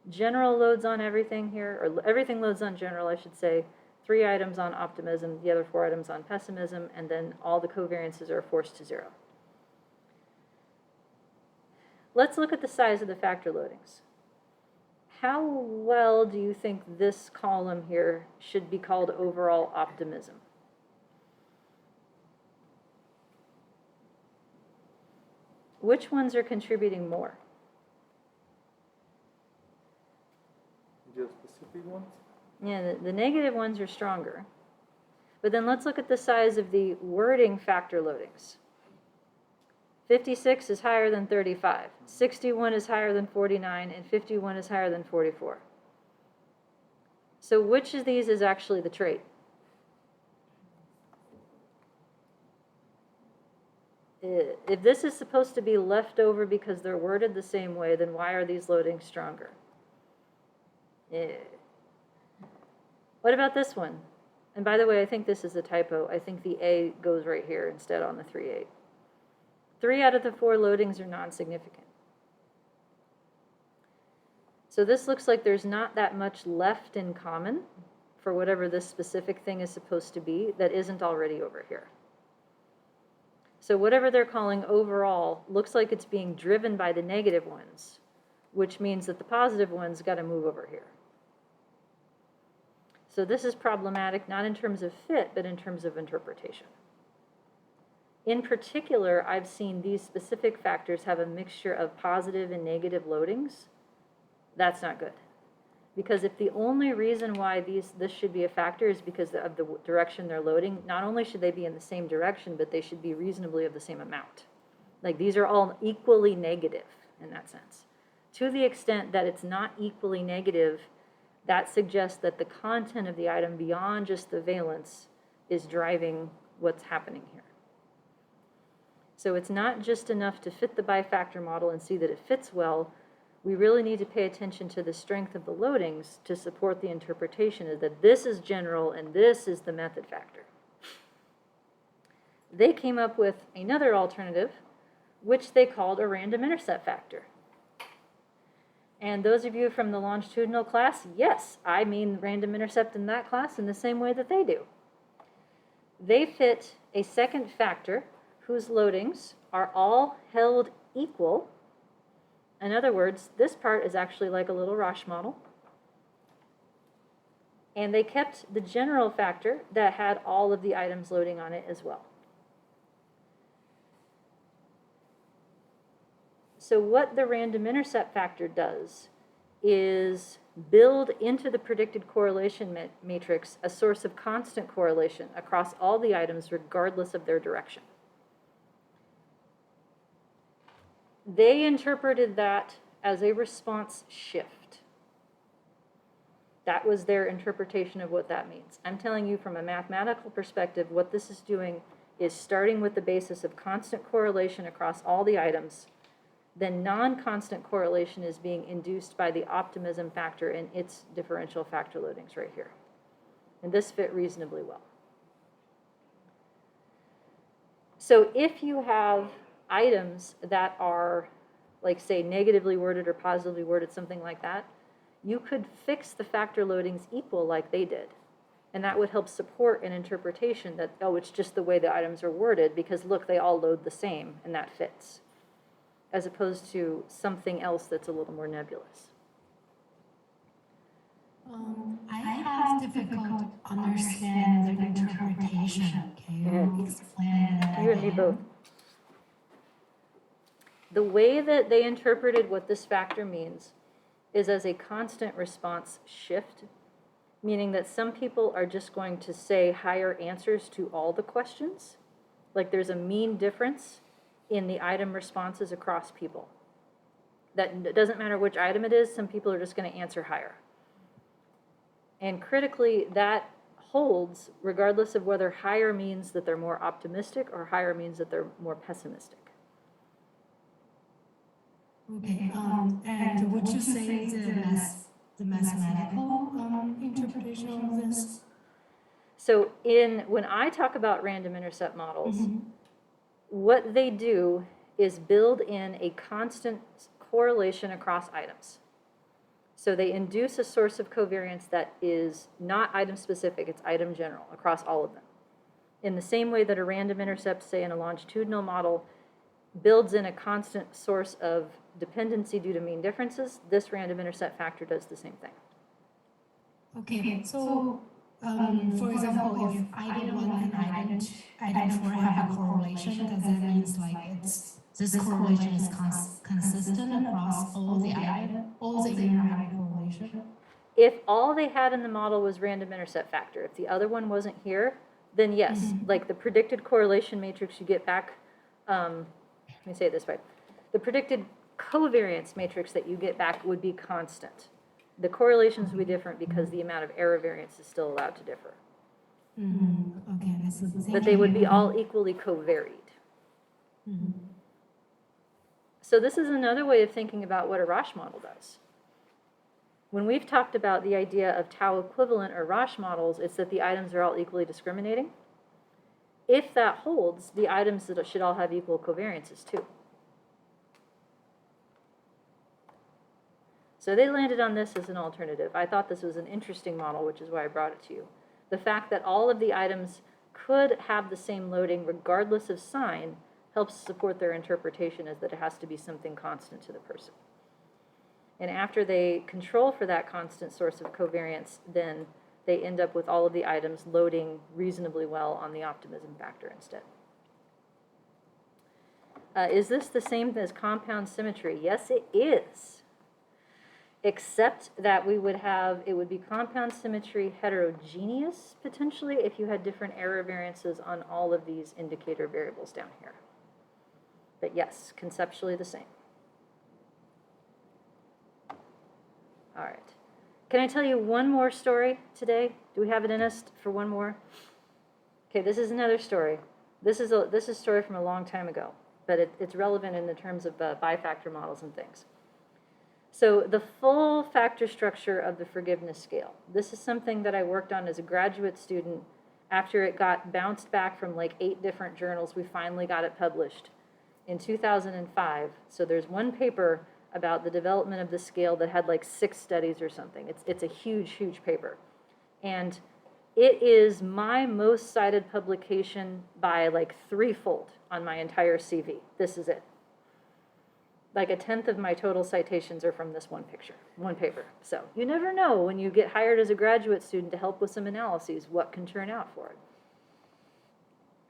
General loads on everything here, or everything loads on general, I should say. 3 items on optimism, the other 4 items on pessimism, and then all the covariances are forced to 0. Let's look at the size of the factor loadings. How well do you think this column here should be called overall optimism? Which ones are contributing more? Just specific ones? Yeah, the negative ones are stronger. But then let's look at the size of the wording factor loadings. 56 is higher than 35. 61 is higher than 49, and 51 is higher than 44. So which of these is actually the trait? If this is supposed to be left over because they're worded the same way, then why are these loadings stronger? What about this one? And by the way, I think this is a typo. I think the A goes right here instead on the 3-8. 3 out of the 4 loadings are non-significant. So this looks like there's not that much left in common for whatever this specific thing is supposed to be that isn't already over here. So whatever they're calling overall looks like it's being driven by the negative ones, which means that the positive ones got to move over here. So this is problematic, not in terms of fit, but in terms of interpretation. In particular, I've seen these specific factors have a mixture of positive and negative loadings. That's not good. Because if the only reason why this should be a factor is because of the direction they're loading, not only should they be in the same direction, but they should be reasonably of the same amount. Like these are all equally negative in that sense. To the extent that it's not equally negative, that suggests that the content of the item beyond just the valence is driving what's happening here. So it's not just enough to fit the bifactor model and see that it fits well. We really need to pay attention to the strength of the loadings to support the interpretation is that this is general and this is the method factor. They came up with another alternative, which they called a random intercept factor. And those of you from the longitudinal class, yes, I mean random intercept in that class in the same way that they do. They fit a second factor whose loadings are all held equal. In other words, this part is actually like a little Roche model. And they kept the general factor that had all of the items loading on it as well. So what the random intercept factor does is build into the predicted correlation matrix a source of constant correlation across all the items regardless of their direction. They interpreted that as a response shift. That was their interpretation of what that means. I'm telling you from a mathematical perspective, what this is doing is starting with the basis of constant correlation across all the items. Then non-constant correlation is being induced by the optimism factor and its differential factor loadings right here. And this fit reasonably well. So if you have items that are, like say, negatively worded or positively worded, something like that, you could fix the factor loadings equal like they did. And that would help support an interpretation that, oh, it's just the way the items are worded because look, they all load the same and that fits, as opposed to something else that's a little more nebulous. I have difficult understanding the interpretation. Can you explain that? You and me both. The way that they interpreted what this factor means is as a constant response shift, meaning that some people are just going to say higher answers to all the questions. Like there's a mean difference in the item responses across people. That doesn't matter which item it is, some people are just going to answer higher. And critically, that holds regardless of whether higher means that they're more optimistic or higher means that they're more pessimistic. Okay, and would you say the mathematical interpretation of this? So when I talk about random intercept models, what they do is build in a constant correlation across items. So they induce a source of covariance that is not item specific, it's item general across all of them. In the same way that a random intercept, say in a longitudinal model, builds in a constant source of dependency due to mean differences, this random intercept factor does the same thing. Okay, so for example, if item 1 and item 4 have a correlation, does that mean like this correlation is consistent across all the inner item correlation? If all they had in the model was random intercept factor, if the other one wasn't here, then yes, like the predicted correlation matrix you get back, let me say it this way, the predicted covariance matrix that you get back would be constant. The correlations would be different because the amount of error variance is still allowed to differ. Okay, that's the same. But they would be all equally covaried. So this is another way of thinking about what a Roche model does. When we've talked about the idea of tau equivalent or Roche models, it's that the items are all equally discriminating. If that holds, the items should all have equal covariances too. So they landed on this as an alternative. I thought this was an interesting model, which is why I brought it to you. The fact that all of the items could have the same loading regardless of sign helps support their interpretation as that it has to be something constant to the person. And after they control for that constant source of covariance, then they end up with all of the items loading reasonably well on the optimism factor instead. Is this the same as compound symmetry? Yes, it is. Except that we would have, it would be compound symmetry heterogeneous, potentially, if you had different error variances on all of these indicator variables down here. But yes, conceptually the same. All right. Can I tell you one more story today? Do we have it in us for one more? Okay, this is another story. This is a story from a long time ago, but it's relevant in the terms of bifactor models and things. So the full factor structure of the forgiveness scale. This is something that I worked on as a graduate student. After it got bounced back from like 8 different journals, we finally got it published in 2005. So there's one paper about the development of the scale that had like 6 studies or something. It's a huge, huge paper. And it is my most cited publication by like 3-fold on my entire CV. This is it. Like 1/10 of my total citations are from this one paper. So you never know when you get hired as a graduate student to help with some analyses what can turn out for it.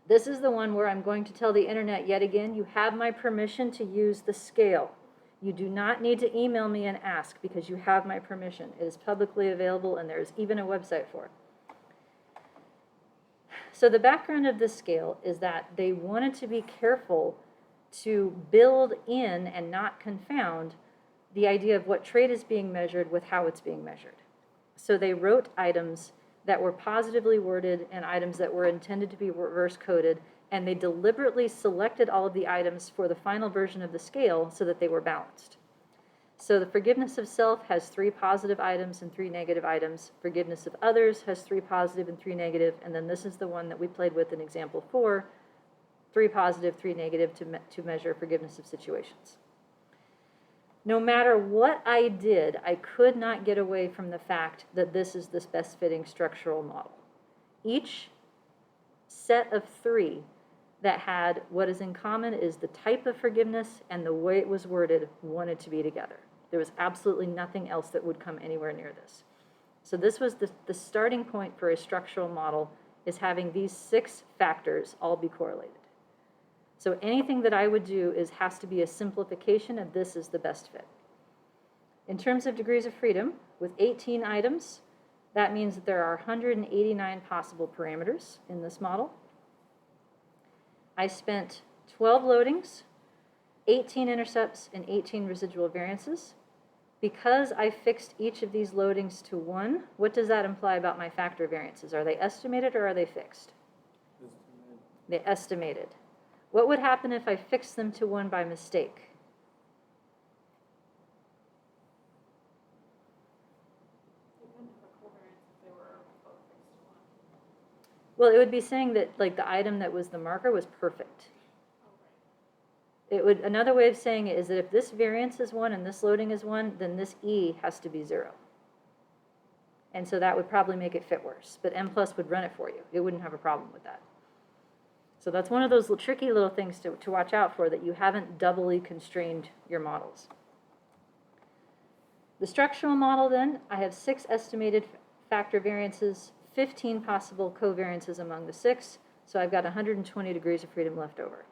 This is the one where I'm going to tell the internet yet again, you have my permission to use the scale. You do not need to email me and ask because you have my permission. It is publicly available and there is even a website for it. So the background of this scale is that they wanted to be careful to build in and not confound the idea of what trait is being measured with how it's being measured. So they wrote items that were positively worded and items that were intended to be reverse coded, and they deliberately selected all of the items for the final version of the scale so that they were balanced. So the forgiveness of self has 3 positive items and 3 negative items. Forgiveness of others has 3 positive and 3 negative, and then this is the one that we played with in example 4, 3 positive, 3 negative to measure forgiveness of situations. No matter what I did, I could not get away from the fact that this is the best fitting structural model. Each set of 3 that had what is in common is the type of forgiveness and the way it was worded wanted to be together. There was absolutely nothing else that would come anywhere near this. So this was the starting point for a structural model, is having these 6 factors all be correlated. So anything that I would do has to be a simplification of this is the best fit. In terms of degrees of freedom, with 18 items, that means that there are 189 possible parameters in this model. I spent 12 loadings, 18 intercepts, and 18 residual variances. Because I fixed each of these loadings to 1, what does that imply about my factor variances? Are they estimated or are they fixed? They're estimated. What would happen if I fixed them to 1 by mistake? Well, it would be saying that like the item that was the marker was perfect. It would, another way of saying it is that if this variance is 1 and this loading is 1, then this E has to be 0. And so that would probably make it fit worse. But M+ would run it for you. It wouldn't have a problem with that. So that's one of those tricky little things to watch out for, that you haven't doubly constrained your models. The structural model then, I have 6 estimated factor variances, 15 possible covariances among the 6, so I've got 120 degrees of freedom left over.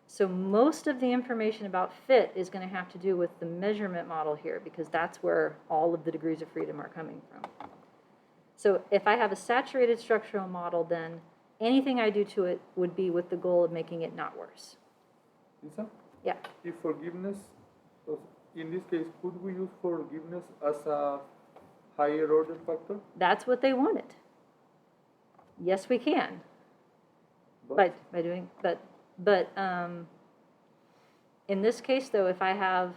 So most of the information about fit is going to have to do with the measurement model here, because that's where all of the degrees of freedom are coming from. So if I have a saturated structural model, then anything I do to it would be with the goal of making it not worse. Lisa? Yeah. If forgiveness, in this case, could we use forgiveness as a higher order factor? That's what they wanted. Yes, we can. But in this case, though, if I have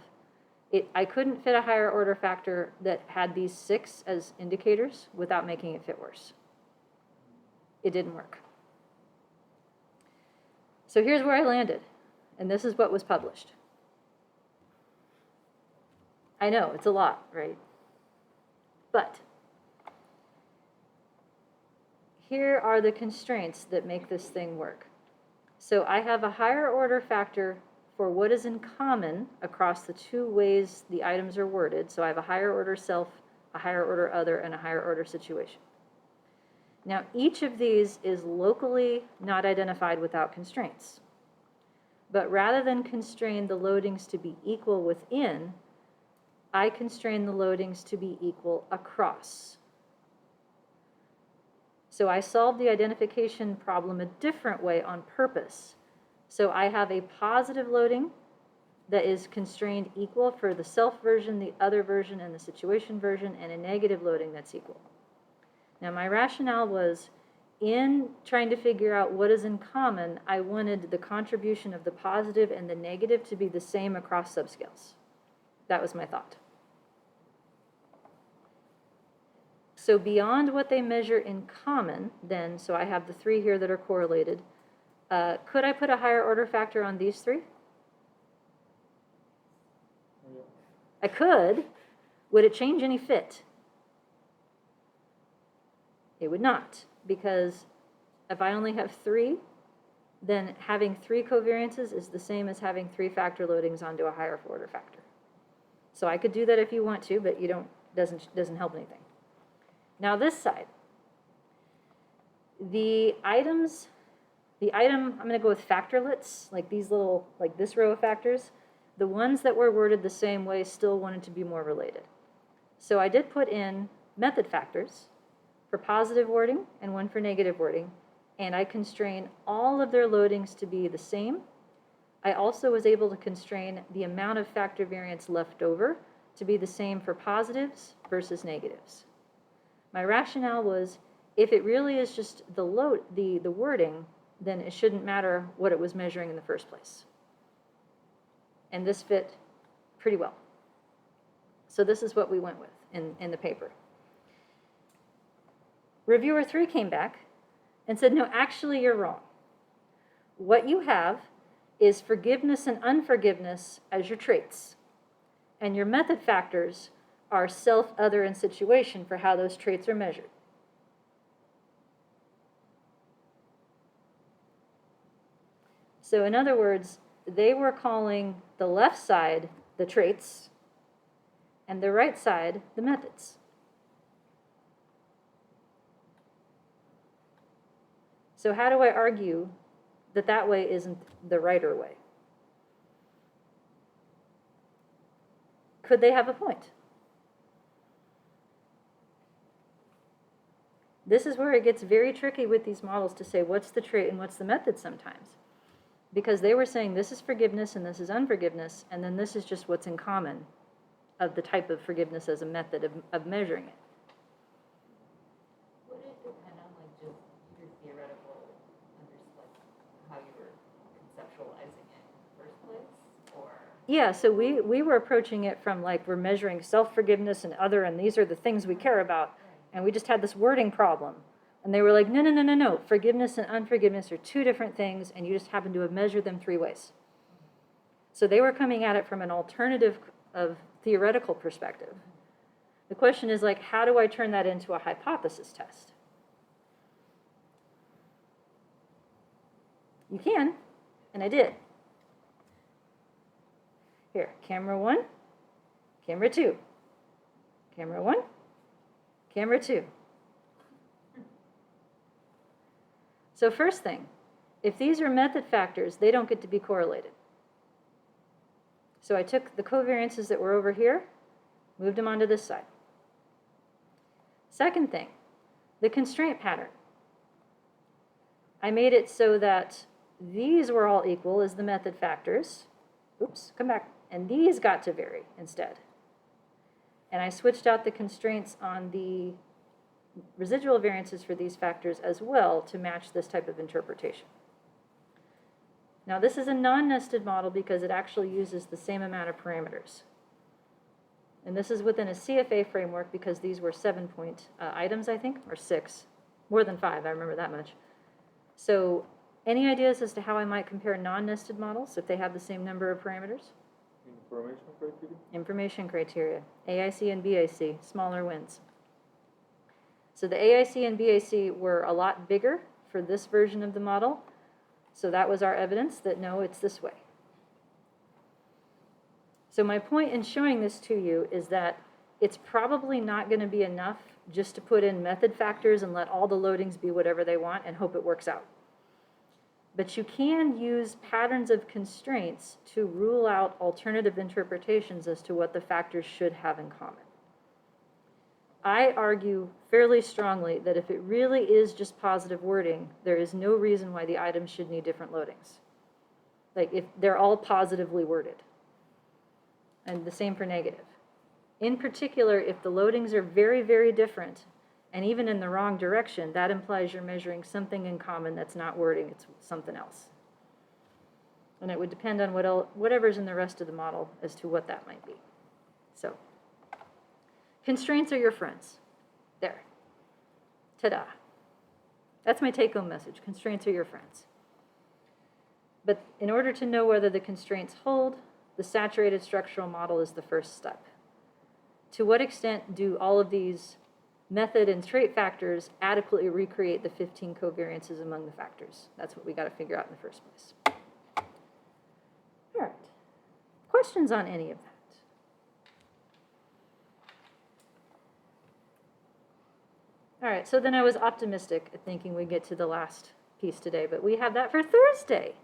it, I couldn't fit a higher order factor that had these 6 as indicators without making it fit worse. It didn't work. So here's where I landed, and this is what was published. I know, it's a lot, right? But here are the constraints that make this thing work. So I have a higher order factor for what is in common across the 2 ways the items are worded. So I have a higher order self, a higher order other, and a higher order situation. Now, each of these is locally not identified without constraints. But rather than constrain the loadings to be equal within, I constrain the loadings to be equal across. So I solved the identification problem a different way on purpose. So I have a positive loading that is constrained equal for the self version, the other version, and the situation version, and a negative loading that's equal. Now my rationale was, in trying to figure out what is in common, I wanted the contribution of the positive and the negative to be the same across subscales. That was my thought. So beyond what they measure in common, then, so I have the 3 here that are correlated, could I put a higher order factor on these 3? Yeah. I could. Would it change any fit? It would not, because if I only have 3, then having 3 covariances is the same as having 3 factor loadings onto a higher order factor. So I could do that if you want to, but you don't, doesn't help anything. Now this side, the item, I'm going to go with factorlets, like these little, like this row of factors. The ones that were worded the same way still wanted to be more related. So I did put in method factors for positive wording and one for negative wording, and I constrain all of their loadings to be the same. I also was able to constrain the amount of factor variance left over to be the same for positives versus negatives. My rationale was, if it really is just the wording, then it shouldn't matter what it was measuring in the first place. And this fit pretty well. So this is what we went with in the paper. Reviewer 3 came back and said, no, actually you're wrong. What you have is forgiveness and unforgiveness as your traits. And your method factors are self, other, and situation for how those traits are measured. So in other words, they were calling the left side the traits and the right side the methods. So how do I argue that that way isn't the righter way? Could they have a point? This is where it gets very tricky with these models to say what's the trait and what's the method sometimes. Because they were saying this is forgiveness and this is unforgiveness, and then this is just what's in common of the type of forgiveness as a method of measuring it. Would it depend on like just your theoretical, like how you were conceptualizing it in the first place, or? Yeah, so we were approaching it from like we're measuring self-forgiveness and other, and these are the things we care about, and we just had this wording problem. And they were like, no. Forgiveness and unforgiveness are 2 different things, and you just happen to have measured them 3 ways. So they were coming at it from an alternative of theoretical perspective. The question is like, how do I turn that into a hypothesis test? You can, and I did. Here, camera 1, camera 2, camera 1, camera 2. So first thing, If these are method factors, they don't get to be correlated. So I took the covariances that were over here, moved them onto this side. Second thing, the constraint pattern. I made it so that these were all equal as the method factors. Oops, come back. And these got to vary instead. And I switched out the constraints on the residual variances for these factors as well to match this type of interpretation. Now this is a non-nested model because it actually uses the same amount of parameters. And this is within a CFA framework because these were 7-point items, I think, or 6. More than 5, I remember that much. So any ideas as to how I might compare non-nested models if they have the same number of parameters? Information criteria. Information criteria. AIC and BAC, smaller wins. So the AIC and BAC were a lot bigger for this version of the model. So that was our evidence that no, it's this way. So my point in showing this to you is that it's probably not going to be enough just to put in method factors and let all the loadings be whatever they want and hope it works out. But you can use patterns of constraints to rule out alternative interpretations as to what the factors should have in common. I argue fairly strongly that if it really is just positive wording, there is no reason why the items should need different loadings. Like if they're all positively worded. And the same for negative. In particular, if the loadings are very, very different, and even in the wrong direction, that implies you're measuring something in common that's not wording, it's something else. And it would depend on whatever's in the rest of the model as to what that might be. So, constraints are your friends. There. Ta-da. That's my take-home message. Constraints are your friends. But in order to know whether the constraints hold, the saturated structural model is the first step. To what extent do all of these method and trait factors adequately recreate the 15 covariances among the factors? That's what we got to figure out in the first place. All right. Questions on any of that? All right, so then I was optimistic thinking we'd get to the last piece today, but we have that for Thursday.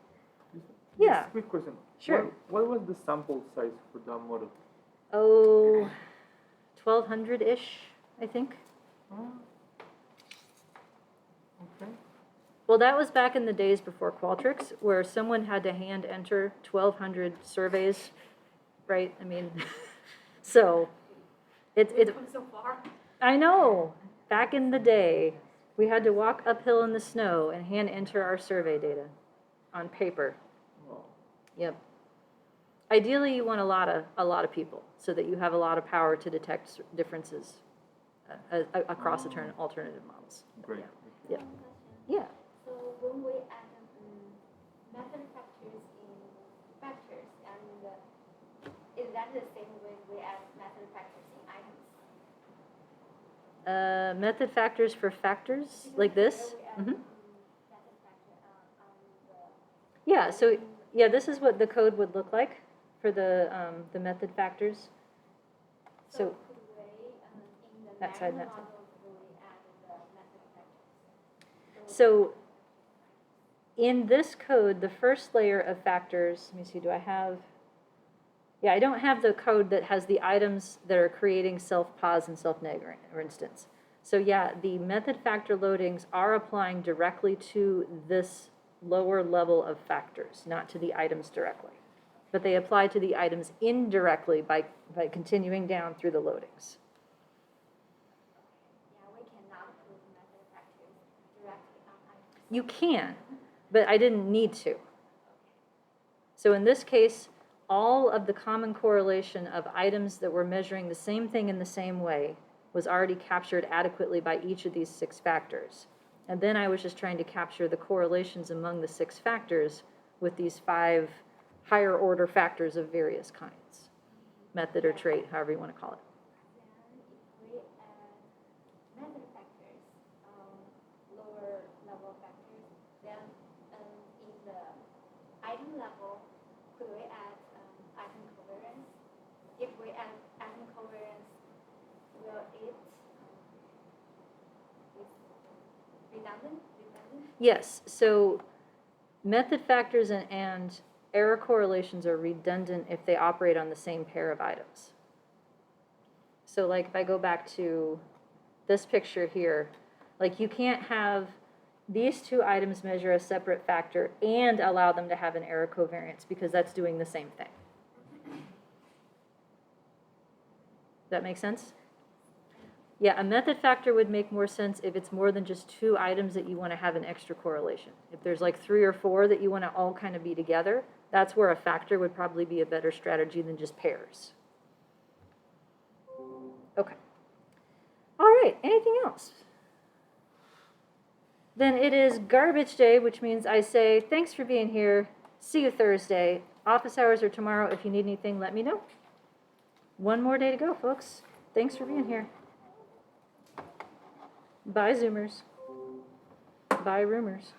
Yeah. Quick question. Sure. What was the sample size for that model? Oh, 1,200-ish, I think. Okay. Well, that was back in the days before Qualtrics, where someone had to hand enter 1,200 surveys, right? I mean, so We've come so far. I know. Back in the day, we had to walk uphill in the snow and hand enter our survey data on paper. Oh. Yep. Ideally, you want a lot of people so that you have a lot of power to detect differences across alternative models. Great. Yeah. One question. Yeah. So when we add method factors in factors, and is that the same way we add method factors in items? Method factors for factors like this. Here we add, Mhm. method factor on Yeah. So yeah, this is what the code would look like for the method factors. So could we, in the that side, manual that side. model, could we add the method factors? So in this code, the first layer of factors, let me see, do I have, yeah, I don't have the code that has the items that are creating self-pos and self-neg, for instance. So yeah, the method factor loadings are applying directly to this lower level of factors, not to the items directly. But they apply to the items indirectly by continuing down through the loadings. Yeah, we cannot put method factors directly on items. You can, but I didn't need to. So in this case, all of the common correlation of items that were measuring the same thing in the same way was already captured adequately by each of these 6 factors. And then I was just trying to capture the correlations among the 6 factors with these 5 higher order factors of various kinds. Method or trait, however you want to call it. Then if we add method factors, lower level factors, then in the item level, could we add item covariance? If we add item covariance, will it is redundant? Yes, so Method factors and error correlations are redundant if they operate on the same pair of items. So like if I go back to this picture here, like you can't have these two items measure a separate factor and allow them to have an error covariance because that's doing the same thing. That make sense? Yeah, a method factor would make more sense if it's more than just two items that you want to have an extra correlation. If there's like 3 or 4 that you want to all kind of be together, that's where a factor would probably be a better strategy than just pairs. Okay. All right, anything else? Then it is garbage day, which means I say thanks for being here. See you Thursday. Office hours are tomorrow. If you need anything, let me know. One more day to go, folks. Thanks for being here. Bye, Zoomers. Bye, Roomers.